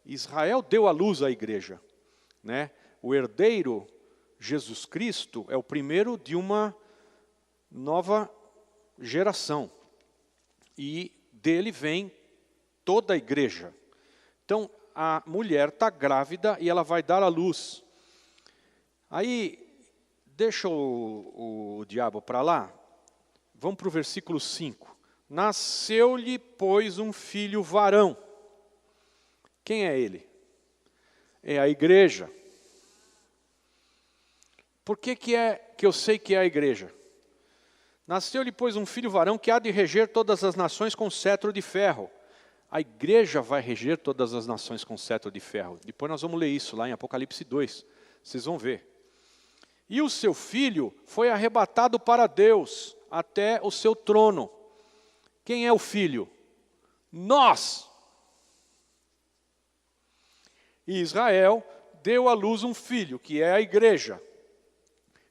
Israel deu à luz à igreja, né? O herdeiro, Jesus Cristo, é o primeiro de uma nova geração. E dele vem toda a igreja. Então, a mulher está grávida e ela vai dar à luz. Aí, deixa o diabo para lá. Vamos para o versículo 5. Nasceu-lhe, pois, um filho varão. Quem é ele? É a igreja. Por que eu sei que é a igreja? Nasceu-lhe, pois, um filho varão que há de reger todas as nações com cetro de ferro. A igreja vai reger todas as nações com cetro de ferro. Depois nós vamos ler isso lá em Apocalipse 2. Vocês vão ver. E o seu filho foi arrebatado para Deus, até o seu trono. Quem é o filho? Nós! E Israel deu à luz um filho, que é a igreja.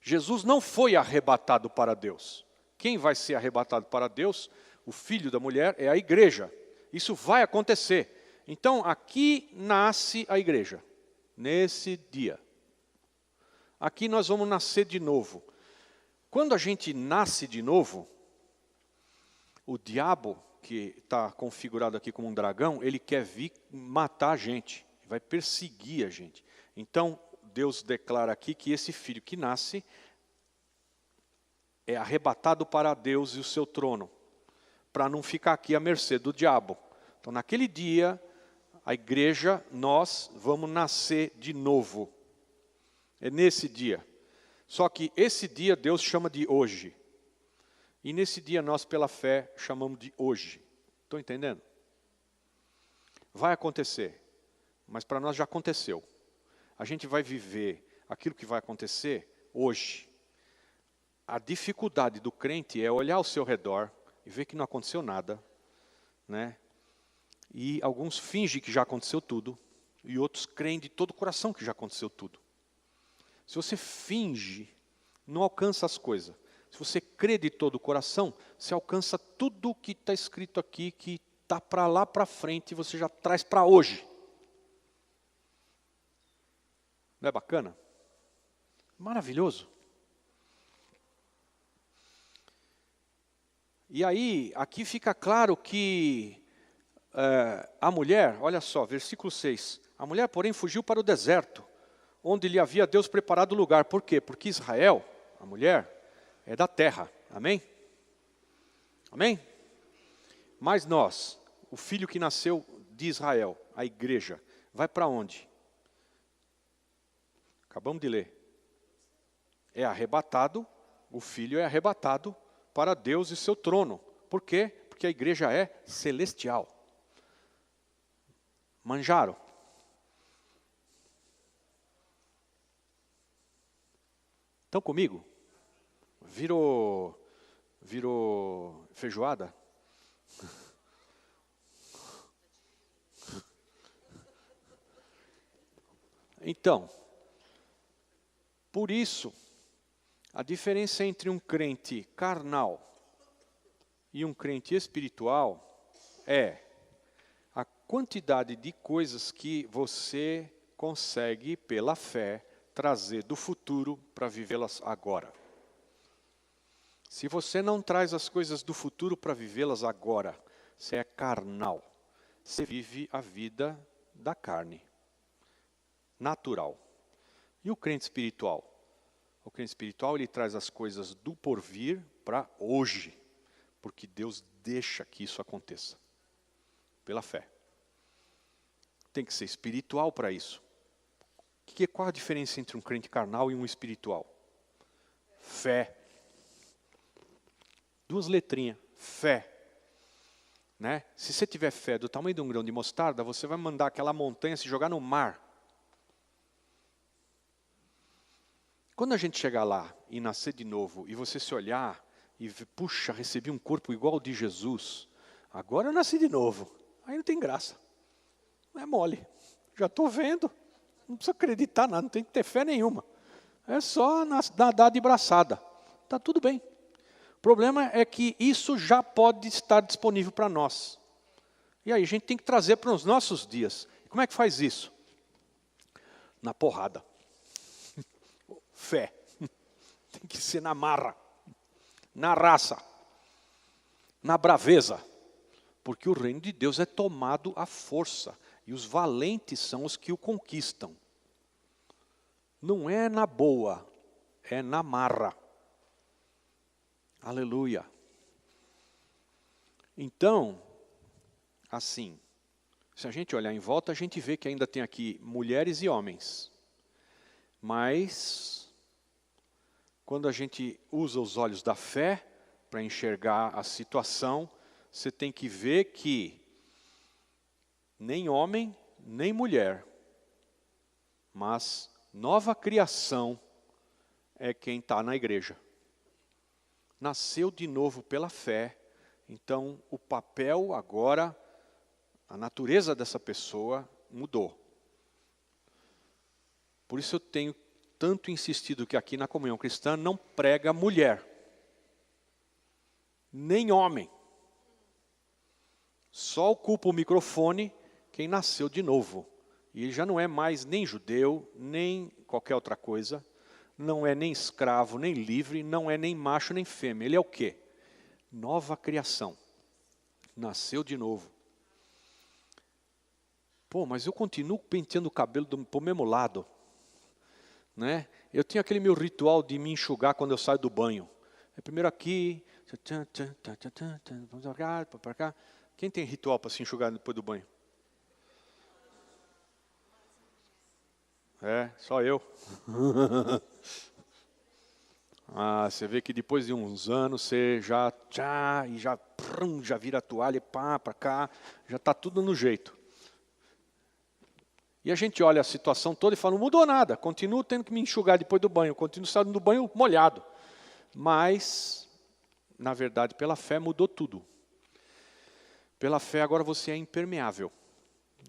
Jesus não foi arrebatado para Deus. Quem vai ser arrebatado para Deus, o filho da mulher, é a igreja. Isso vai acontecer. Então, aqui nasce a igreja, nesse dia. Aqui nós vamos nascer de novo. Quando a gente nasce de novo, o diabo, que está configurado aqui como um dragão, ele quer vir matar a gente, vai perseguir a gente. Então, Deus declara aqui que esse filho que nasce é arrebatado para Deus e o seu trono, para não ficar aqui à mercê do diabo. Então, naquele dia, a igreja, nós vamos nascer de novo. É nesse dia. Só que esse dia Deus chama de hoje. E nesse dia nós, pela fé, chamamos de hoje. Estão entendendo? Vai acontecer. Mas para nós já aconteceu. A gente vai viver aquilo que vai acontecer hoje. A dificuldade do crente é olhar ao seu redor e ver que não aconteceu nada, né? E alguns fingem que já aconteceu tudo, e outros creem de todo o coração que já aconteceu tudo. Se você finge, não alcança as coisas. Se você crê de todo o coração, você alcança tudo o que está escrito aqui, que está para lá para frente, e você já traz para hoje. Não é bacana? Maravilhoso. E aí, aqui fica claro que a mulher, olha só, versículo 6. A mulher, porém, fugiu para o deserto, onde lhe havia Deus preparado lugar. Por quê? Porque Israel, a mulher, é da terra. Amém? Amém? Mas nós, o filho que nasceu de Israel, a igreja, vai para onde? Acabamos de ler. É arrebatado, o filho é arrebatado para Deus e seu trono. Por quê? Porque a igreja é celestial. Manjaram? Estão comigo? Virou feijoada? Então, por isso, a diferença entre um crente carnal e um crente espiritual é a quantidade de coisas que você consegue, pela fé, trazer do futuro para vivê-las agora. Se você não traz as coisas do futuro para vivê-las agora, você é carnal. Você vive a vida da carne, natural. E o crente espiritual? O crente espiritual, ele traz as coisas do porvir para hoje, porque Deus deixa que isso aconteça, pela fé. Tem que ser espiritual para isso. Qual a diferença entre um crente carnal e um espiritual? Fé. Duas letrinhas, fé. Né? Se você tiver fé do tamanho de um grão de mostarda, você vai mandar aquela montanha se jogar no mar. Quando a gente chegar lá e nascer de novo, e você se olhar e ver, puxa, recebi um corpo igual ao de Jesus, agora eu nasci de novo. Aí não tem graça. Não é mole. Já estou vendo. Não precisa acreditar nada, não tem que ter fé nenhuma. É só nadar de braçada. Está tudo bem. O problema é que isso já pode estar disponível para nós. E aí a gente tem que trazer para os nossos dias. Como é que faz isso? Na porrada. Fé. Tem que ser na marra, na raça, na braveza. Porque o reino de Deus é tomado à força. E os valentes são os que o conquistam. Não é na boa, é na marra. Aleluia. Então, assim, se a gente olhar em volta, a gente vê que ainda tem aqui mulheres e homens. Mas, quando a gente usa os olhos da fé para enxergar a situação, você tem que ver que nem homem, nem mulher, mas nova criação é quem está na igreja. Nasceu de novo pela fé, então o papel agora, a natureza dessa pessoa mudou. Por isso eu tenho tanto insistido que aqui na comunhão cristã não prega mulher, nem homem. Só ocupa o microfone quem nasceu de novo. E ele já não é mais nem judeu, nem qualquer outra coisa. Não é nem escravo, nem livre, não é nem macho, nem fêmea. Ele é o quê? Nova criação. Nasceu de novo. Pô, mas eu continuo penteando o cabelo para o mesmo lado. Né? Eu tinha aquele meu ritual de me enxugar quando eu saio do banho. É primeiro aqui, vamos para cá. Quem tem ritual para se enxugar depois do banho? É, só eu. Você vê que depois de uns anos você já vira a toalha, pá, para cá, já está tudo no jeito. E a gente olha a situação toda e fala, não mudou nada, continuo tendo que me enxugar depois do banho, continuo saindo do banho molhado. Mas, na verdade, pela fé mudou tudo. Pela fé agora você é impermeável.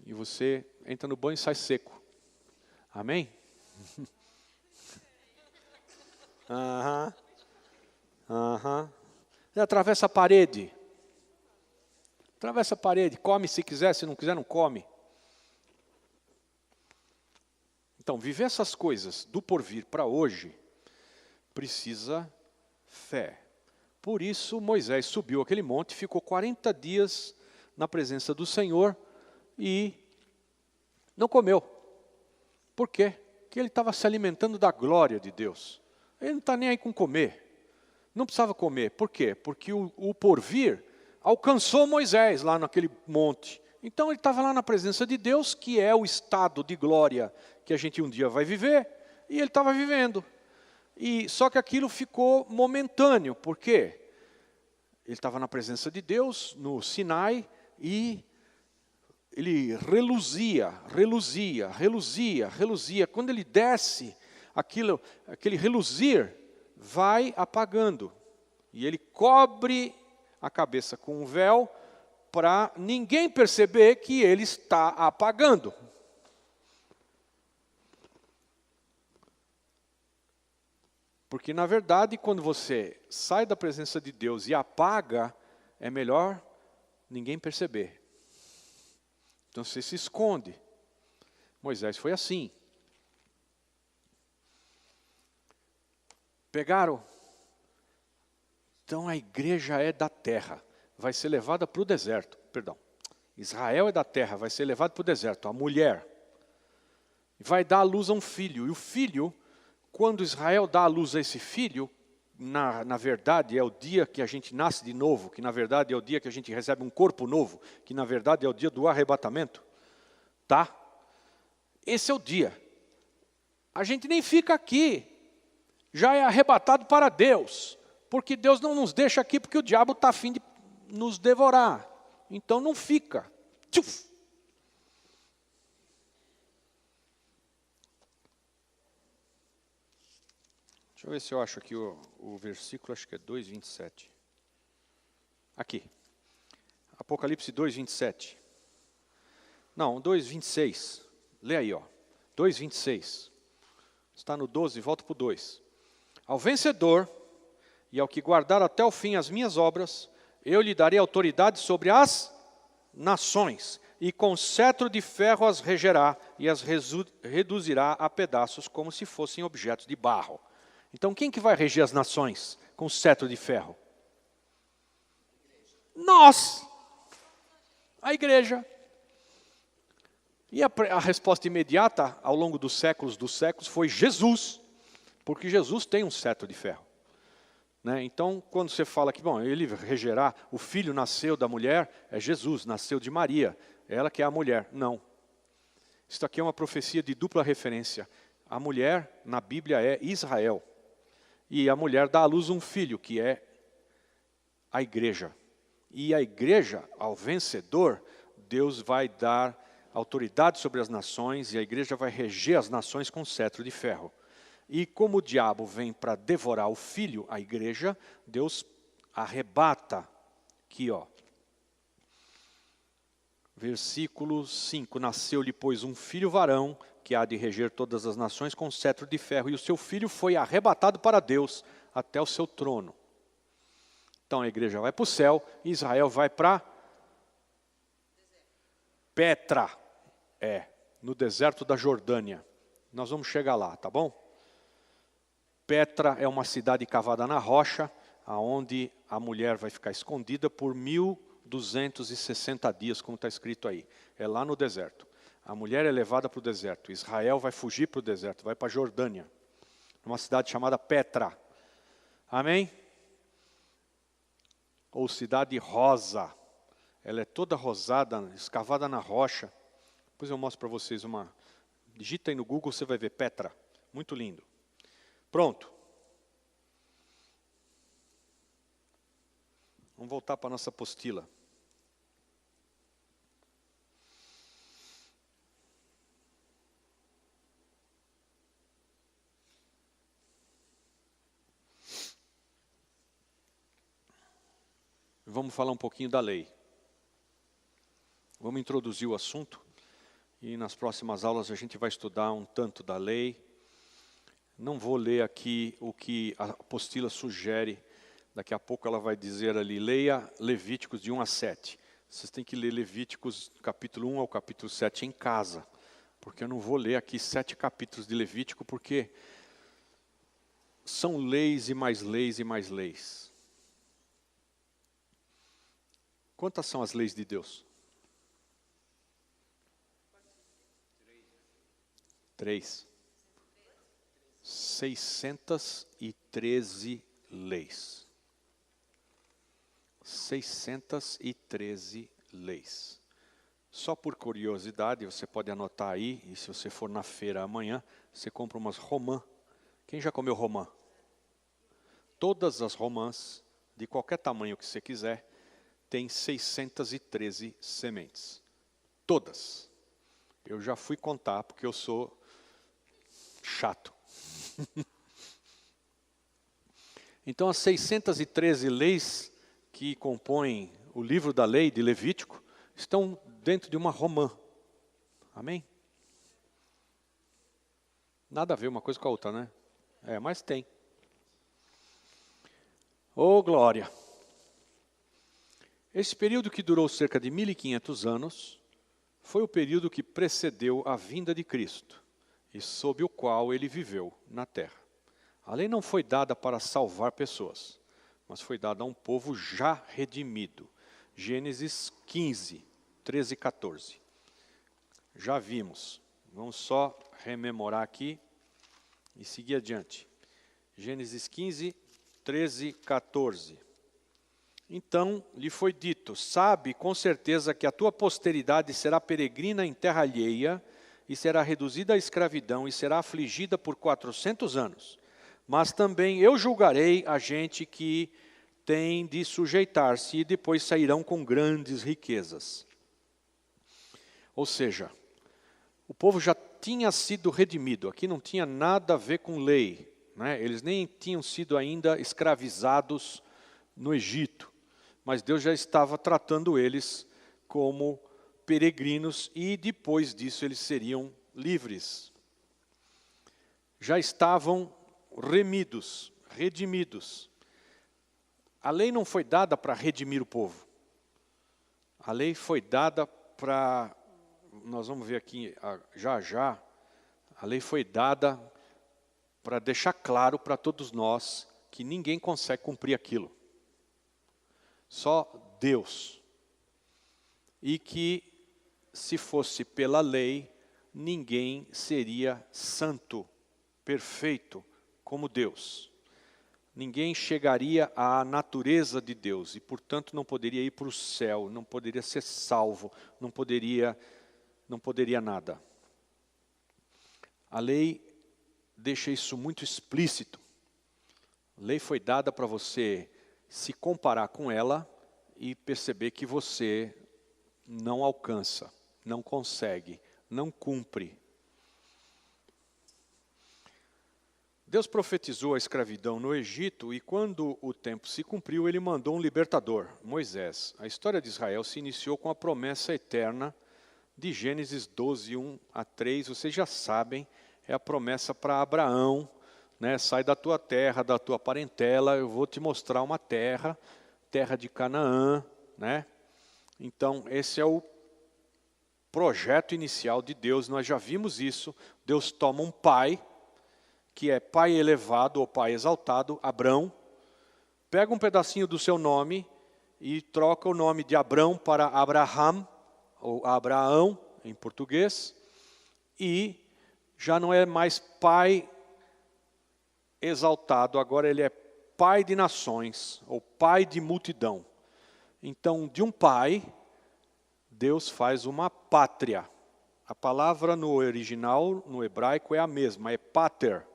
E você entra no banho e sai seco. Amém? Você atravessa a parede. Atravessa a parede. Come se quiser, se não quiser, não come. Então, viver essas coisas do porvir para hoje precisa fé. Por isso Moisés subiu aquele monte, ficou 40 dias na presença do Senhor e não comeu. Por quê? Porque ele estava se alimentando da glória de Deus. Ele não está nem aí com comer. Não precisava comer. Por quê? Porque o porvir alcançou Moisés lá naquele monte. Então ele estava lá na presença de Deus, que é o estado de glória que a gente um dia vai viver, e ele estava vivendo. Só que aquilo ficou momentâneo. Por quê? Ele estava na presença de Deus, no Sinai, e ele reluzia. Quando ele desce, aquele reluzir vai apagando. E ele cobre a cabeça com um véu para ninguém perceber que ele está apagando. Porque, na verdade, quando você sai da presença de Deus e apaga, é melhor ninguém perceber. Então você se esconde. Moisés foi assim. Pegaram. Então a igreja é da terra, vai ser levada para o deserto. Perdão. Israel é da terra, vai ser levado para o deserto. A mulher vai dar à luz a um filho. E o filho, quando Israel dá à luz a esse filho, na verdade é o dia que a gente nasce de novo, que na verdade é o dia que a gente recebe um corpo novo, que na verdade é o dia do arrebatamento. Tá? Esse é o dia. A gente nem fica aqui, já é arrebatado para Deus, porque Deus não nos deixa aqui porque o diabo está a fim de nos devorar. Então não fica. Tchuf! Deixa eu ver se eu acho aqui o versículo, acho que é 2:27. Aqui. Apocalipse 2:27. Não, 2:26. Lê aí, ó. 2:26. Está no 12, volta para o 2. Ao vencedor e ao que guardar até o fim as minhas obras, eu lhe darei autoridade sobre as nações, e com cetro de ferro as regerá e as reduzirá a pedaços como se fossem objetos de barro. Então quem que vai reger as nações com cetro de ferro? Nós! A igreja. E a resposta imediata, ao longo dos séculos foi Jesus, porque Jesus tem um cetro de ferro. Né? Então, quando você fala que ele regerá, o filho nasceu da mulher, é Jesus, nasceu de Maria, ela que é a mulher. Não. Isso aqui é uma profecia de dupla referência. A mulher, na Bíblia, é Israel. E a mulher dá à luz um filho, que é a igreja. E a igreja, ao vencedor, Deus vai dar autoridade sobre as nações, e a igreja vai reger as nações com cetro de ferro. E como o diabo vem para devorar o filho, a igreja, Deus arrebata. Aqui, ó. Versículo 5. Nasceu-lhe, pois, um filho varão, que há de reger todas as nações com cetro de ferro, e o seu filho foi arrebatado para Deus, até o seu trono. Então a igreja vai para o céu, e Israel vai para Petra, no deserto da Jordânia. Nós vamos chegar lá, tá bom? Petra é uma cidade cavada na rocha, aonde a mulher vai ficar escondida por 1260 dias, como está escrito aí. É lá no deserto. A mulher é levada para o deserto. Israel vai fugir para o deserto, vai para a Jordânia, numa cidade chamada Petra. Amém? Ou cidade rosa. Ela é toda rosada, escavada na rocha. Depois eu mostro para vocês uma. Digita aí no Google, você vai ver Petra. Muito lindo. Pronto. Vamos voltar para a nossa apostila. Vamos falar um pouquinho da lei. Vamos introduzir o assunto e nas próximas aulas a gente vai estudar um tanto da lei. Não vou ler aqui o que a apostila sugere. Daqui a pouco ela vai dizer ali, leia Levíticos de 1 a 7. Vocês têm que ler Levíticos capítulo 1 ao capítulo 7 em casa. Porque eu não vou ler aqui 7 capítulos de Levítico, porque são leis e mais leis e mais leis. Quantas são as leis de Deus? 3. 613 leis. 613 leis. Só por curiosidade, você pode anotar aí, e se você for na feira amanhã, você compra umas romã. Quem já comeu romã? Todas as romãs, de qualquer tamanho que você quiser, tem 613 sementes. Todas. Eu já fui contar, porque eu sou chato. Então, as 613 leis que compõem o livro da lei de Levítico estão dentro de uma romã. Amém? Nada a ver uma coisa com a outra, né? Mas tem. Oh, glória! Esse período, que durou cerca de 1500 anos, foi o período que precedeu a vinda de Cristo e sob o qual ele viveu na terra. A lei não foi dada para salvar pessoas, mas foi dada a um povo já redimido. Gênesis 15, 13 e 14. Já vimos. Vamos só rememorar aqui e seguir adiante. Gênesis 15, 13 e 14. Então lhe foi dito: sabe com certeza que a tua posteridade será peregrina em terra alheia, e será reduzida à escravidão, e será afligida por 400 anos. Mas também eu julgarei a gente que tem de sujeitar-se, e depois sairão com grandes riquezas. Ou seja, o povo já tinha sido redimido. Aqui não tinha nada a ver com lei, né? Eles nem tinham sido ainda escravizados no Egito. Mas Deus já estava tratando eles como peregrinos, e depois disso eles seriam livres. Já estavam redimidos. A lei não foi dada para redimir o povo. A lei foi dada para, nós vamos ver aqui já, a lei foi dada para deixar claro para todos nós que ninguém consegue cumprir aquilo. Só Deus. E que, se fosse pela lei, ninguém seria santo, perfeito, como Deus. Ninguém chegaria à natureza de Deus e, portanto, não poderia ir para o céu, não poderia ser salvo, não poderia nada. A lei deixa isso muito explícito. A lei foi dada para você se comparar com ela e perceber que você não alcança, não consegue, não cumpre. Deus profetizou a escravidão no Egito, e quando o tempo se cumpriu, ele mandou um libertador, Moisés. A história de Israel se iniciou com a promessa eterna de Gênesis 12, 1 a 3. Vocês já sabem, é a promessa para Abraão, né? Sai da tua terra, da tua parentela, eu vou te mostrar uma terra, terra de Canaã, né? Então, esse é o projeto inicial de Deus. Nós já vimos isso. Deus toma um pai, que é pai elevado ou pai exaltado, Abrão, pega um pedacinho do seu nome e troca o nome de Abrão para Abraham, ou Abraão, em português, e já não é mais pai exaltado, agora ele é pai de nações, ou pai de multidão. Então, de um pai, Deus faz uma pátria. A palavra no original, no hebraico, é a mesma, é pater.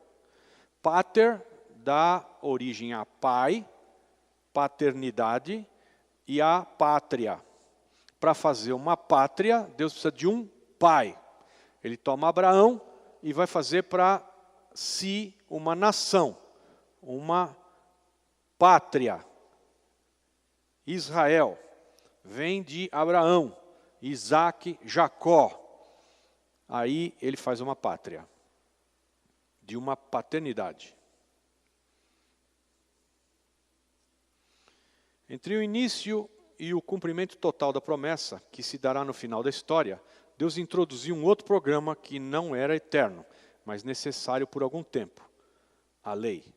Pater dá origem a pai, paternidade, e a pátria. Para fazer uma pátria, Deus precisa de um pai. Ele toma Abraão e vai fazer para si uma nação, uma pátria. Israel vem de Abraão, Isaac, Jacó. Aí ele faz uma pátria, de uma paternidade. Entre o início e o cumprimento total da promessa, que se dará no final da história, Deus introduziu um outro programa que não era eterno, mas necessário por algum tempo: a lei.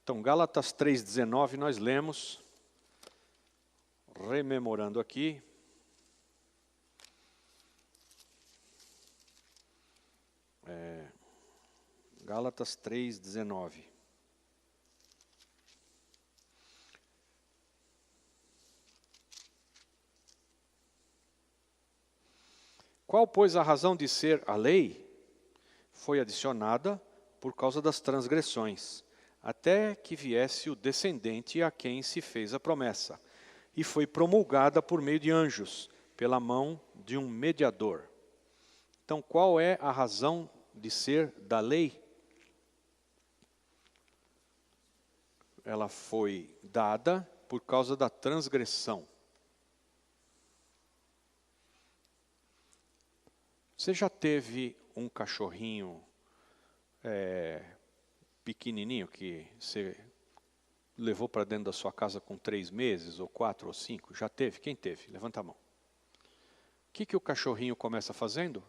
Então, Gálatas 3,19 nós lemos. rememorando aqui, Gálatas 3:19. Qual, pois, a razão de ser a lei? Foi adicionada por causa das transgressões, até que viesse o descendente a quem se fez a promessa, e foi promulgada por meio de anjos, pela mão de um mediador. Então, qual é a razão de ser da lei? Ela foi dada por causa da transgressão. Você já teve um cachorrinho pequenininho que você levou para dentro da sua casa com 3 meses, ou 4 ou 5? Já teve? Quem teve? Levanta a mão. O que o cachorrinho começa fazendo?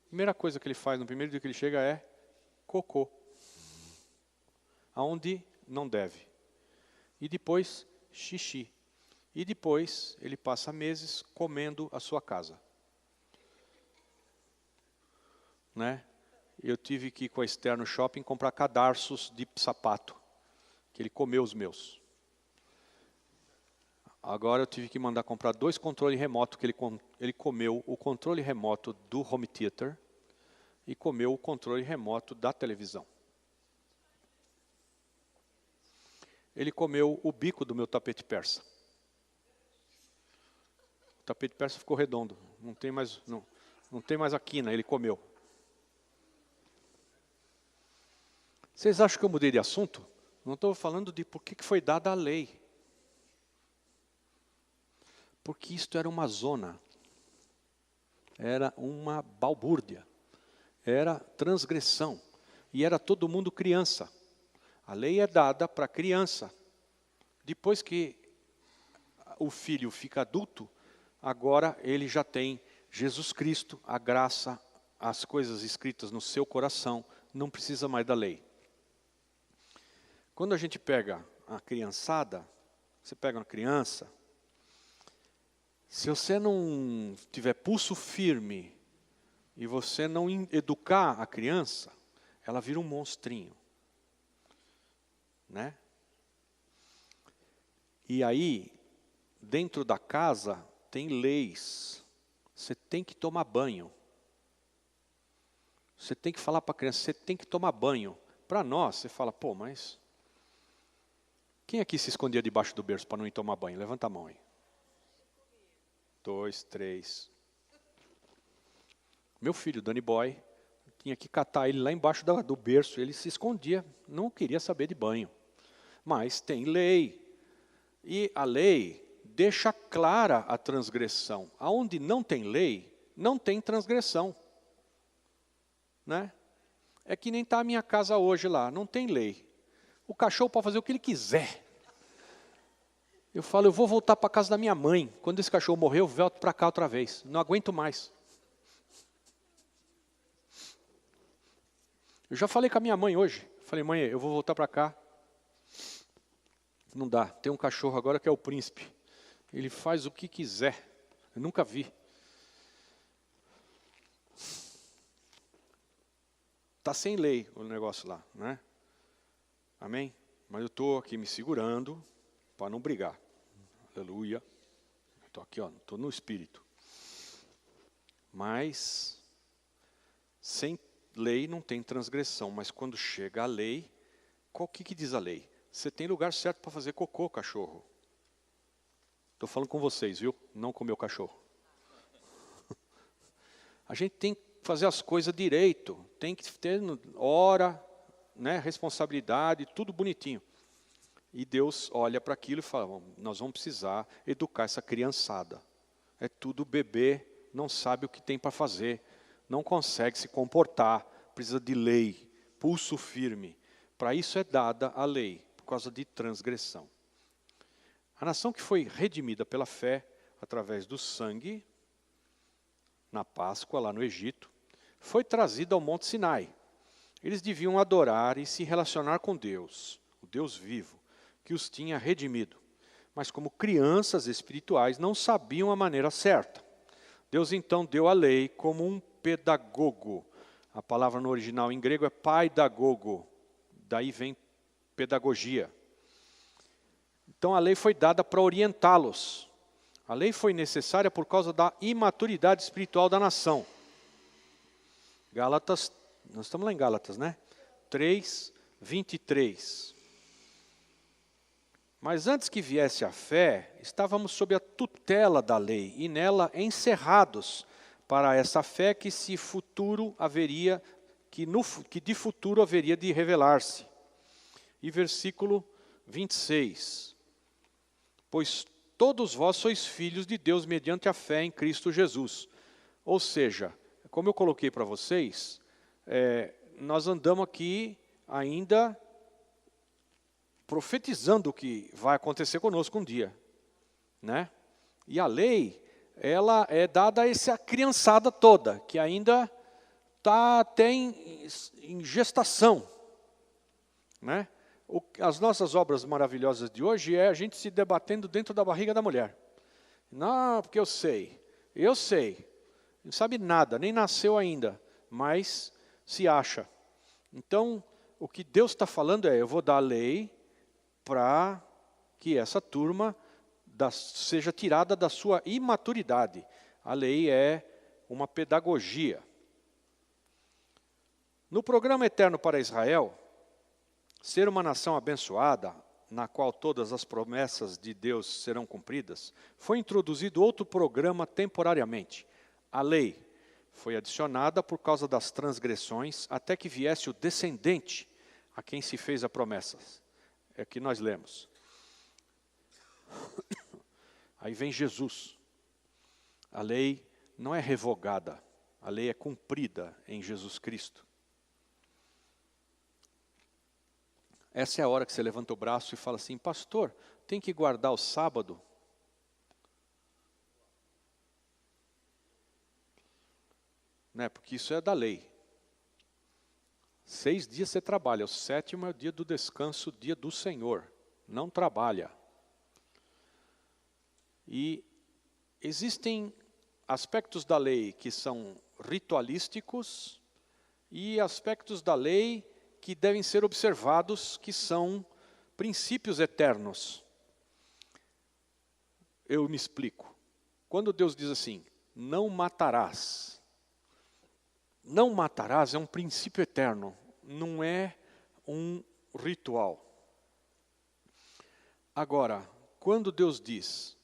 A primeira coisa que ele faz no primeiro dia que ele chega é cocô. Aonde não deve. E depois xixi. E depois ele passa meses comendo a sua casa. Né? Eu tive que ir com a Esther no shopping comprar cadarços de sapato, que ele comeu os meus. Agora eu tive que mandar comprar 2 controles remotos, que ele comeu o controle remoto do home theater e comeu o controle remoto da televisão. Ele comeu o bico do meu tapete persa. O tapete persa ficou redondo, não tem mais a quina, ele comeu. Vocês acham que eu mudei de assunto? Não estou falando de por que foi dada a lei. Porque isto era uma zona. Era uma balbúrdia. Era transgressão. E era todo mundo criança. A lei é dada para criança. Depois que o filho fica adulto, agora ele já tem Jesus Cristo, a graça, as coisas escritas no seu coração, não precisa mais da lei. Quando a gente pega a criançada, você pega uma criança, se você não tiver pulso firme e você não educar a criança, ela vira um monstrinho. Né? E aí, dentro da casa, tem leis. Você tem que tomar banho. Você tem que falar para a criança, você tem que tomar banho. Para nós, você fala, pô, mas... Quem aqui se escondia debaixo do berço para não ir tomar banho? Levanta a mão aí. 2, 3. Meu filho, Danny Boy, tinha que catar ele lá embaixo do berço. Ele se escondia, não queria saber de banho. Mas tem lei. E a lei deixa clara a transgressão. Aonde não tem lei, não tem transgressão. Né? É que nem está a minha casa hoje lá, não tem lei. O cachorro pode fazer o que ele quiser. Eu falo, eu vou voltar para a casa da minha mãe. Quando esse cachorro morrer, eu volto para cá outra vez. Não aguento mais. Eu já falei com a minha mãe hoje. Falei, mãe, eu vou voltar para cá. Não dá. Tem um cachorro agora que é o príncipe. Ele faz o que quiser. Eu nunca vi. Está sem lei o negócio lá, né? Amém? Mas eu estou aqui me segurando para não brigar. Aleluia. Estou aqui, estou no espírito. Mas, sem lei não tem transgressão. Mas quando chega a lei, qual que diz a lei? Você tem lugar certo para fazer cocô, cachorro. Estou falando com vocês, viu? Não com o meu cachorro. A gente tem que fazer as coisas direito. Tem que ter hora... Né, responsabilidade, tudo bonitinho. E Deus olha para aquilo e fala, nós vamos precisar educar essa criançada. É tudo bebê, não sabe o que tem para fazer, não consegue se comportar, precisa de lei, pulso firme. Para isso é dada a lei, por causa de transgressão. A nação que foi redimida pela fé, através do sangue, na Páscoa, lá no Egito, foi trazida ao Monte Sinai. Eles deviam adorar e se relacionar com Deus, o Deus vivo, que os tinha redimido. mas como crianças espirituais não sabiam a maneira certa. Deus então deu a lei como um pedagogo. A palavra no original em grego é paidagogo, daí vem pedagogia. Então a lei foi dada para orientá-los. A lei foi necessária por causa da imaturidade espiritual da nação. Gálatas, nós estamos lá em Gálatas, né? 3, 23. Mas antes que viesse a fé, estávamos sob a tutela da lei e nela encerrados para essa fé que de futuro haveria de revelar-se. E versículo 26. Pois todos vós sois filhos de Deus mediante a fé em Cristo Jesus. Ou seja, como eu coloquei para vocês, nós andamos aqui ainda profetizando o que vai acontecer conosco um dia, né? E a lei, ela é dada a essa criançada toda, que ainda está até em gestação, né? As nossas obras maravilhosas de hoje é a gente se debatendo dentro da barriga da mulher. Não, porque eu sei, não sabe nada, nem nasceu ainda, mas se acha. Então, o que Deus está falando eu vou dar a lei para que essa turma seja tirada da sua imaturidade. A lei é uma pedagogia. No programa eterno para Israel, ser uma nação abençoada, na qual todas as promessas de Deus serão cumpridas, foi introduzido outro programa temporariamente. A lei foi adicionada por causa das transgressões, até que viesse o descendente a quem se fez a promessa. É que nós lemos. Aí vem Jesus. A lei não é revogada, a lei é cumprida em Jesus Cristo. Essa é a hora que você levanta o braço e fala assim, pastor, tem que guardar o sábado? Né? Porque isso é da lei. 6 dias você trabalha, o 7º é o dia do descanso, o dia do Senhor. Não trabalha. E existem aspectos da lei que são ritualísticos e aspectos da lei que devem ser observados, que são princípios eternos. Eu me explico. Quando Deus diz assim, não matarás. Não matarás é um princípio eterno, não é um ritual. Agora, quando Deus diz,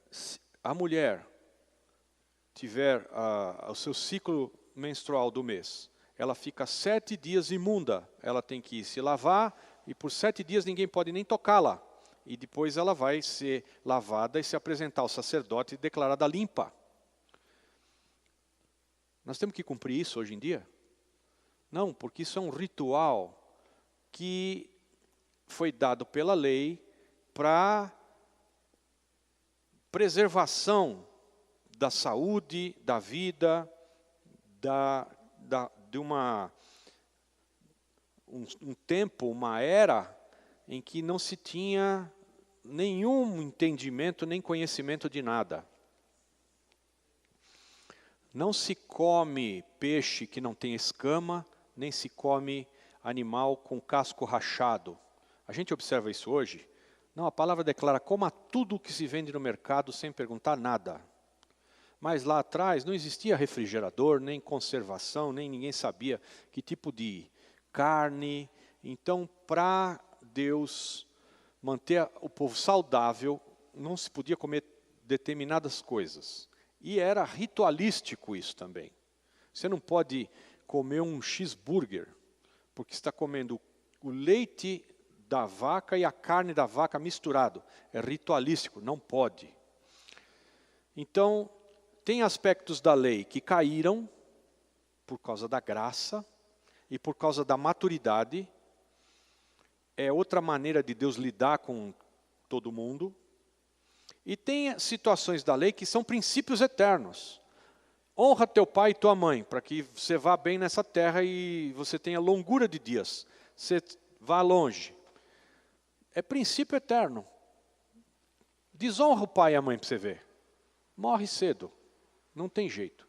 se a mulher tiver o seu ciclo menstrual do mês, ela fica 7 dias imunda, ela tem que se lavar e por 7 dias ninguém pode nem tocá-la. E depois ela vai ser lavada e se apresentar ao sacerdote e declarada limpa. Nós temos que cumprir isso hoje em dia? Não, porque isso é um ritual que foi dado pela lei para preservação da saúde, da vida, de um tempo, uma era em que não se tinha nenhum entendimento, nem conhecimento de nada. Não se come peixe que não tem escama, nem se come animal com casco rachado. A gente observa isso hoje? Não, a palavra declara, coma tudo o que se vende no mercado sem perguntar nada. Mas lá atrás não existia refrigerador, nem conservação, nem ninguém sabia que tipo de carne. Então, para Deus manter o povo saudável, não se podia comer determinadas coisas. E era ritualístico isso também. Você não pode comer um cheeseburger, porque está comendo o leite da vaca e a carne da vaca misturado. É ritualístico, não pode. Então, tem aspectos da lei que caíram por causa da graça e por causa da maturidade. É outra maneira de Deus lidar com todo mundo. E tem situações da lei que são princípios eternos. Honra teu pai e tua mãe, para que você vá bem nessa terra e você tenha longura de dias. Você vá longe. É princípio eterno. Desonra o pai e a mãe para você ver. Morre cedo. Não tem jeito.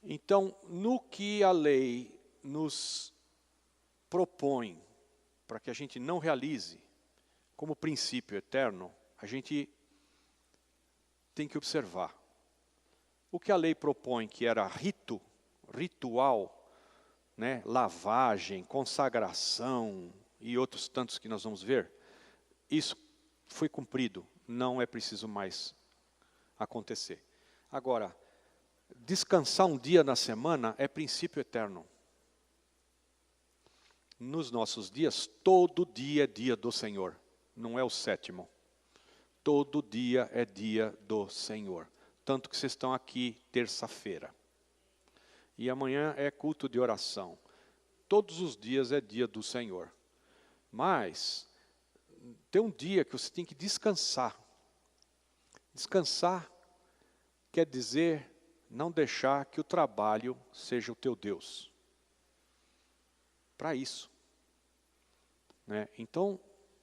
Então, no que a lei nos propõe para que a gente não realize como princípio eterno, a gente tem que observar. O que a lei propõe, que era ritual, né, lavagem, consagração e outros tantos que nós vamos ver, isso foi cumprido, não é preciso mais acontecer. Agora, descansar um dia na semana é princípio eterno. Nos nossos dias, todo dia é dia do Senhor, não é o sétimo. Todo dia é dia do Senhor. Tanto que vocês estão aqui terça-feira. E amanhã é culto de oração. Todos os dias é dia do Senhor. Mas tem um dia que você tem que descansar. Descansar quer dizer não deixar que o trabalho seja o teu Deus. Para isso. Né? Então,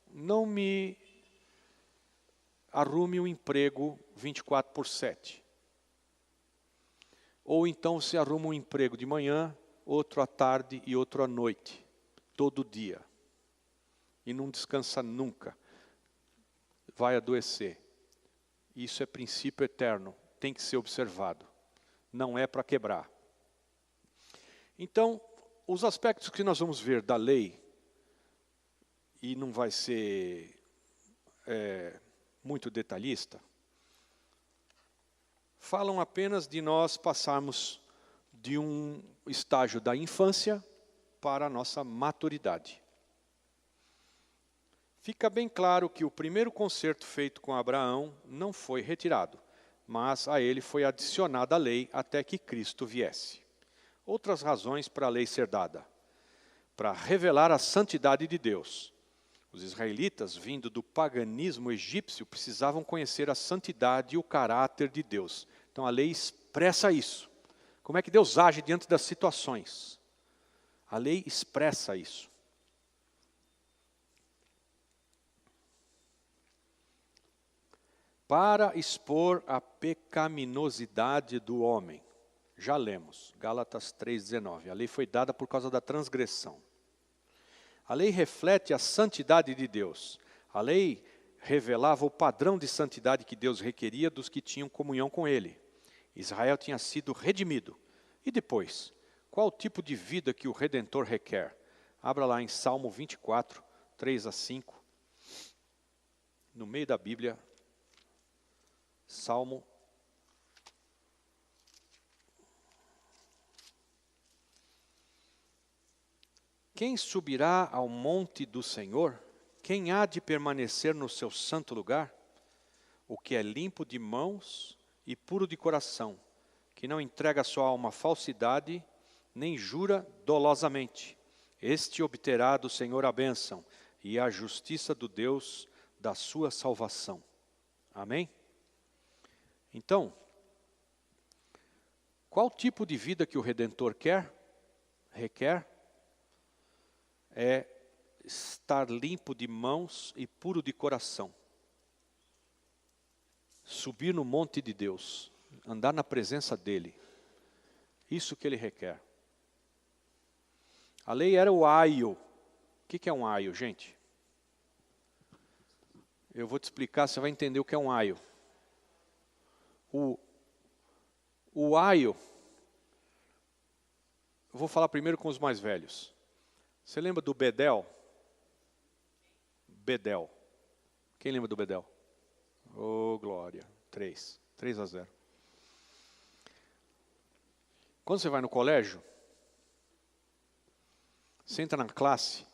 não me arrume um emprego 24/7. Ou então você arruma um emprego de manhã, outro à tarde e outro à noite. Todo dia. E não descansa nunca. Vai adoecer. Isso é princípio eterno. Tem que ser observado. Não é para quebrar. Então, os aspectos que nós vamos ver da lei, e não vai ser muito detalhista, falam apenas de nós passarmos de um estágio da infância para a nossa maturidade. Fica bem claro que o primeiro concerto feito com Abraão não foi retirado, mas a ele foi adicionada a lei até que Cristo viesse. Outras razões para a lei ser dada: para revelar a santidade de Deus. Os israelitas, vindo do paganismo egípcio, precisavam conhecer a santidade e o caráter de Deus. Então a lei expressa isso. Como é que Deus age diante das situações? A lei expressa isso. Para expor a pecaminosidade do homem. Já lemos, Gálatas 3,19. A lei foi dada por causa da transgressão. A lei reflete a santidade de Deus. A lei revelava o padrão de santidade que Deus requeria dos que tinham comunhão com Ele. Israel tinha sido redimido. E depois, qual o tipo de vida que o Redentor requer? Abra lá em Salmo 24, 3-5. No meio da Bíblia, Salmo. Quem subirá ao monte do Senhor? Quem há de permanecer no seu santo lugar? O que é limpo de mãos e puro de coração, que não entrega a sua alma à falsidade, nem jura dolosamente. Este obterá do Senhor a bênção e a justiça do Deus da sua salvação. Amém? Então, qual tipo de vida que o Redentor requer? É estar limpo de mãos e puro de coração. Subir no monte de Deus, andar na presença dEle. Isso que Ele requer. A lei era o aio. O que é um aio, gente? Eu vou te explicar, você vai entender o que é um aio. O aio, eu vou falar primeiro com os mais velhos. Você lembra do bedel? Bedel. Quem lembra do bedel? Oh, glória. 3-0. Quando você vai no colégio, você entra na classe,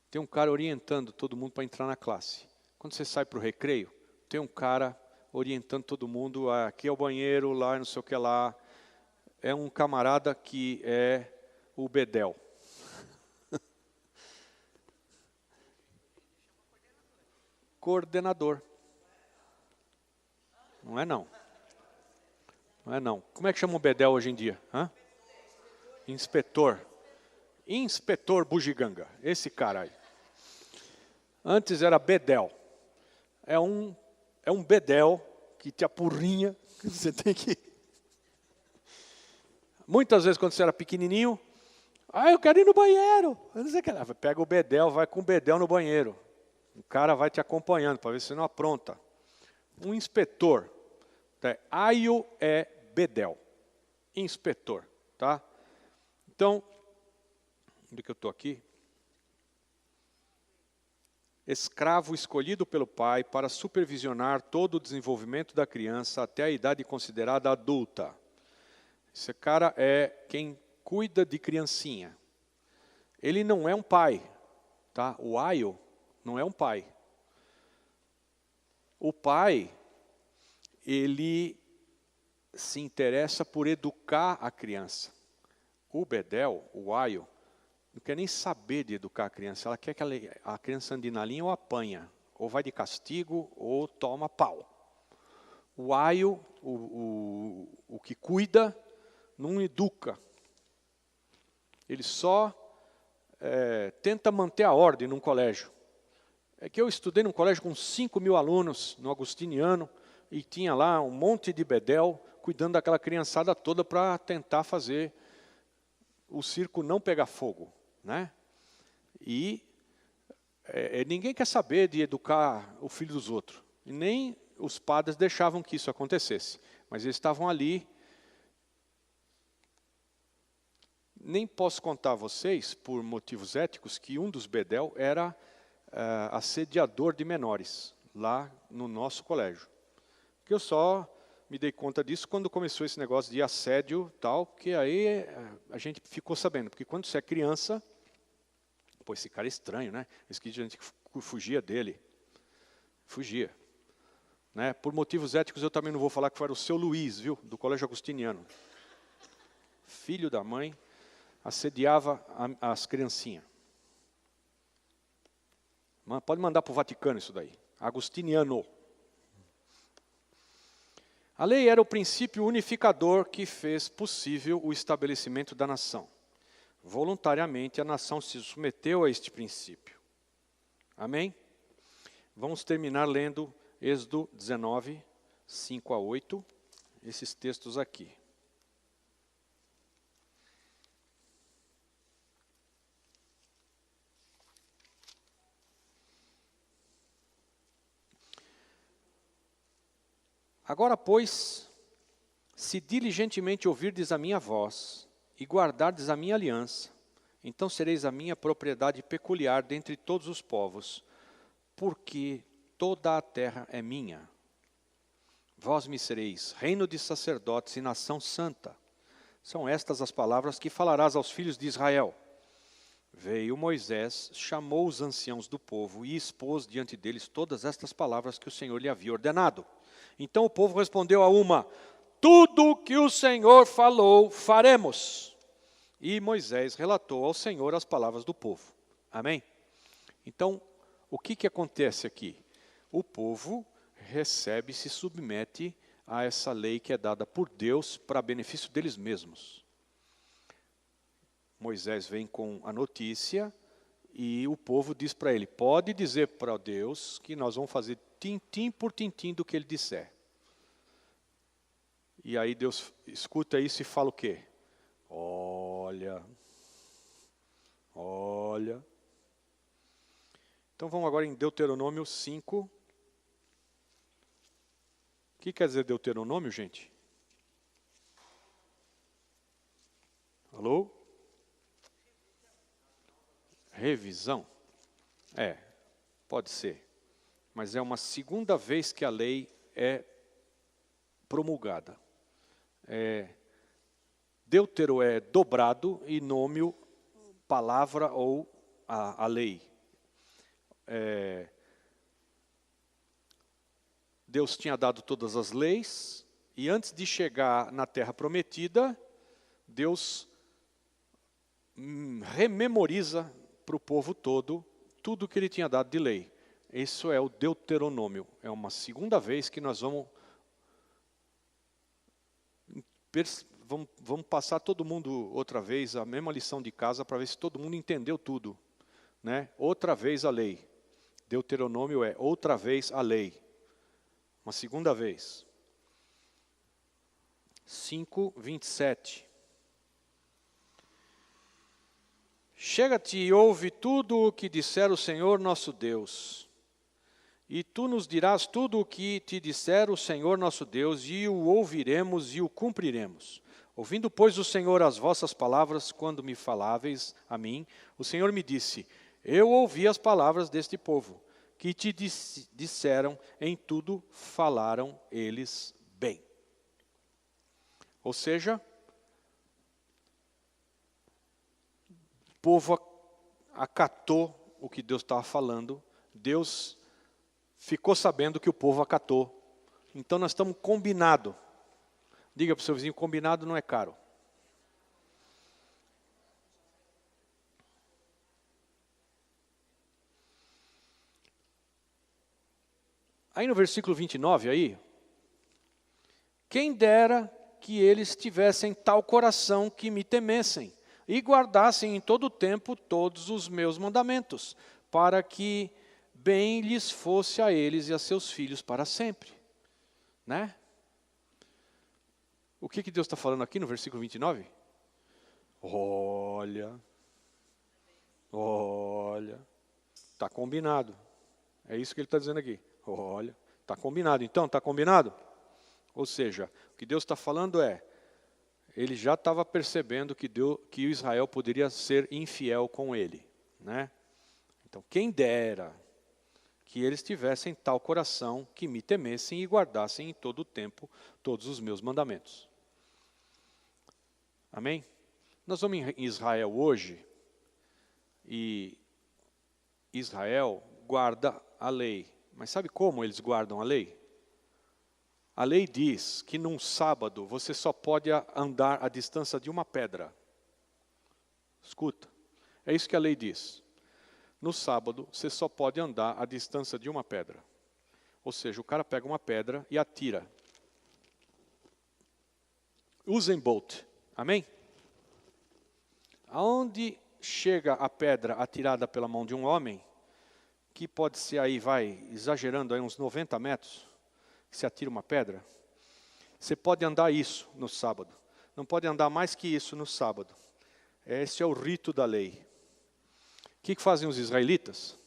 tem um cara orientando todo mundo para entrar na classe. Quando você sai para o recreio, tem um cara orientando todo mundo, aqui é o banheiro, lá não sei o que lá. É um camarada que é o bedel. Coordenador. Não é não. Não é não. Como é que chama o bedel hoje em dia? Hã? Inspetor. Inspetor bugiganga. Esse cara aí. Antes era bedel. é um bedel que te apurrinha, que você tem que... Muitas vezes, quando você era pequenininho, eu quero ir no banheiro. Eu não sei o que lá. Pega o bedel, vai com o bedel no banheiro. O cara vai te acompanhando para ver se você não apronta. Um inspetor. Tá? Aio é bedel. Inspetor. Tá? Então, onde que eu estou aqui? Escravo escolhido pelo pai para supervisionar todo o desenvolvimento da criança até a idade considerada adulta. Esse cara é quem cuida de criancinha. Ele não é um pai, tá? O aio não é um pai. O pai, ele se interessa por educar a criança. O bedel, o aio, não quer nem saber de educar a criança. Ela quer que a criança ande na linha ou apanha. Ou vai de castigo ou toma pau. O aio, o que cuida, não educa. Ele só tenta manter a ordem num colégio. É que eu estudei num colégio com 5.000 alunos, no Agustiniano, e tinha lá um monte de bedel, cuidando daquela criançada toda para tentar fazer o circo não pegar fogo. Né? E ninguém quer saber de educar o filho dos outros. E nem os padres deixavam que isso acontecesse. Mas eles estavam ali. Nem posso contar a vocês, por motivos éticos, que um dos bedel era assediador de menores, lá no nosso colégio. Que eu só me dei conta disso quando começou esse negócio de assédio tal, porque aí a gente ficou sabendo. Porque quando você é criança, pô, esse cara é estranho, né? Esse que a gente fugia dele. Fugia. Né? Por motivos éticos, eu também não vou falar que foi o seu Luiz, viu? Do Colégio Agustiniano. Filho da mãe, assediava as criancinhas. Pode mandar para o Vaticano isso daí. Agustiniano. A lei era o princípio unificador que fez possível o estabelecimento da nação. Voluntariamente, a nação se submeteu a este princípio. Amém? Vamos terminar lendo Êxodo 19, 5 a 8, esses textos aqui. Agora, pois, se diligentemente ouvirdes a minha voz e guardardes a minha aliança, então sereis a minha propriedade peculiar dentre todos os povos, porque toda a terra é minha. Vós me sereis reino de sacerdotes e nação santa. São estas as palavras que falarás aos filhos de Israel. Veio Moisés, chamou os anciãos do povo e expôs diante deles todas estas palavras que o Senhor lhe havia ordenado. Então o povo respondeu a uma: tudo que o Senhor falou, faremos. E Moisés relatou ao Senhor as palavras do povo. Amém? Então, o que acontece aqui? O povo recebe, se submete a essa lei que é dada por Deus para benefício deles mesmos. Moisés vem com a notícia e o povo diz para ele: pode dizer para Deus que nós vamos fazer tintim por tintim do que ele disser. E aí Deus escuta isso e fala o quê? Olha. Então vamos agora em Deuteronômio 5. O que quer dizer Deuteronômio, gente? Alô? Revisão? Pode ser. Mas é uma segunda vez que a lei é promulgada. Deutero é dobrado e nômio, palavra ou a lei. Deus tinha dado todas as leis e antes de chegar na terra prometida, Deus rememoriza para o povo todo tudo que ele tinha dado de lei. Isso é o Deuteronômio. É uma segunda vez que nós vamos passar todo mundo outra vez a mesma lição de casa para ver se todo mundo entendeu tudo. Né? Outra vez a lei. Deuteronômio é outra vez a lei. Uma segunda vez. 5:27. Chega-te e ouve tudo o que disser o Senhor nosso Deus. E tu nos dirás tudo o que te disser o Senhor nosso Deus, e o ouviremos e o cumpriremos. Ouvindo, pois, o Senhor as vossas palavras, quando me faláveis a mim, o Senhor me disse, eu ouvi as palavras deste povo, que te disseram, em tudo falaram eles bem. Ou seja, o povo acatou o que Deus estava falando, Deus ficou sabendo que o povo acatou. Então nós estamos combinados. Diga para o seu vizinho, combinado não é caro. Aí no versículo 29, aí, quem dera que eles tivessem tal coração que me temessem e guardassem em todo o tempo todos os meus mandamentos, para que bem lhes fosse a eles e a seus filhos para sempre. Né? O que Deus está falando aqui no versículo 29? Olha, está combinado. É isso que ele está dizendo aqui. Olha, está combinado. Então, está combinado? Ou seja, o que Deus está falando é, ele já estava percebendo que Israel poderia ser infiel com ele. Né? Então, quem dera que eles tivessem tal coração que me temessem e guardassem em todo o tempo todos os meus mandamentos. Amém? Nós vamos em Israel hoje, e Israel guarda a lei. Mas sabe como eles guardam a lei? A lei diz que num sábado você só pode andar à distância de uma pedra. Escuta, é isso que a lei diz. No sábado você só pode andar à distância de uma pedra. Ou seja, o cara pega uma pedra e atira. Usain Bolt, amém? Aonde chega a pedra atirada pela mão de um homem, que pode ser aí, exagerando, aí uns 90 metros, que se atira uma pedra, você pode andar isso no sábado. Não pode andar mais que isso no sábado. Esse é o rito da lei. O que fazem os israelitas?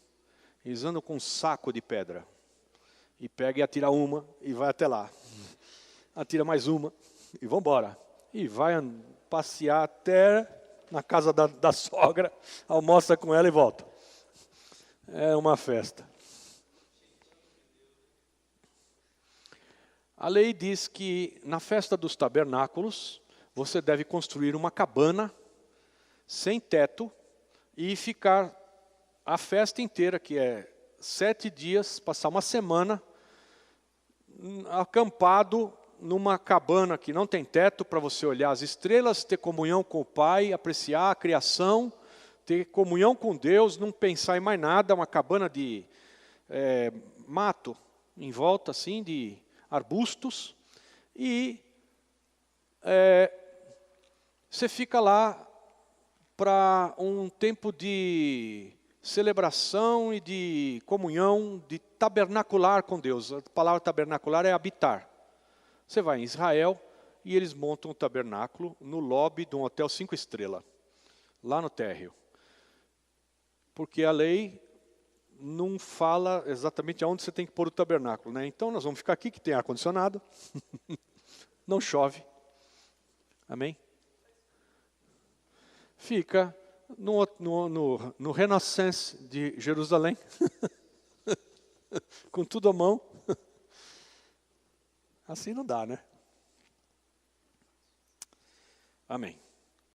Eles andam com um saco de pedra. E pega e atira uma e vai até lá. Atira mais uma e vão embora. E vai passear até na casa da sogra, almoça com ela e volta. É uma festa. A lei diz que na festa dos tabernáculos, você deve construir uma cabana sem teto e ficar a festa inteira, que é 7 dias, passar uma semana acampado numa cabana que não tem teto, para você olhar as estrelas, ter comunhão com o Pai, apreciar a criação, ter comunhão com Deus, não pensar em mais nada, uma cabana de mato em volta, assim, de arbustos, e você fica lá para um tempo de celebração e de comunhão, de tabernacular com Deus. A palavra tabernacular é habitar. Você vai em Israel e eles montam um tabernáculo no lobby de um hotel 5 estrelas, lá no térreo. Porque a lei não fala exatamente aonde você tem que pôr o tabernáculo, né? Então nós vamos ficar aqui, que tem ar-condicionado, não chove, amém? Fica no Renaissance de Jerusalém, com tudo à mão. Assim não dá, né? Amém.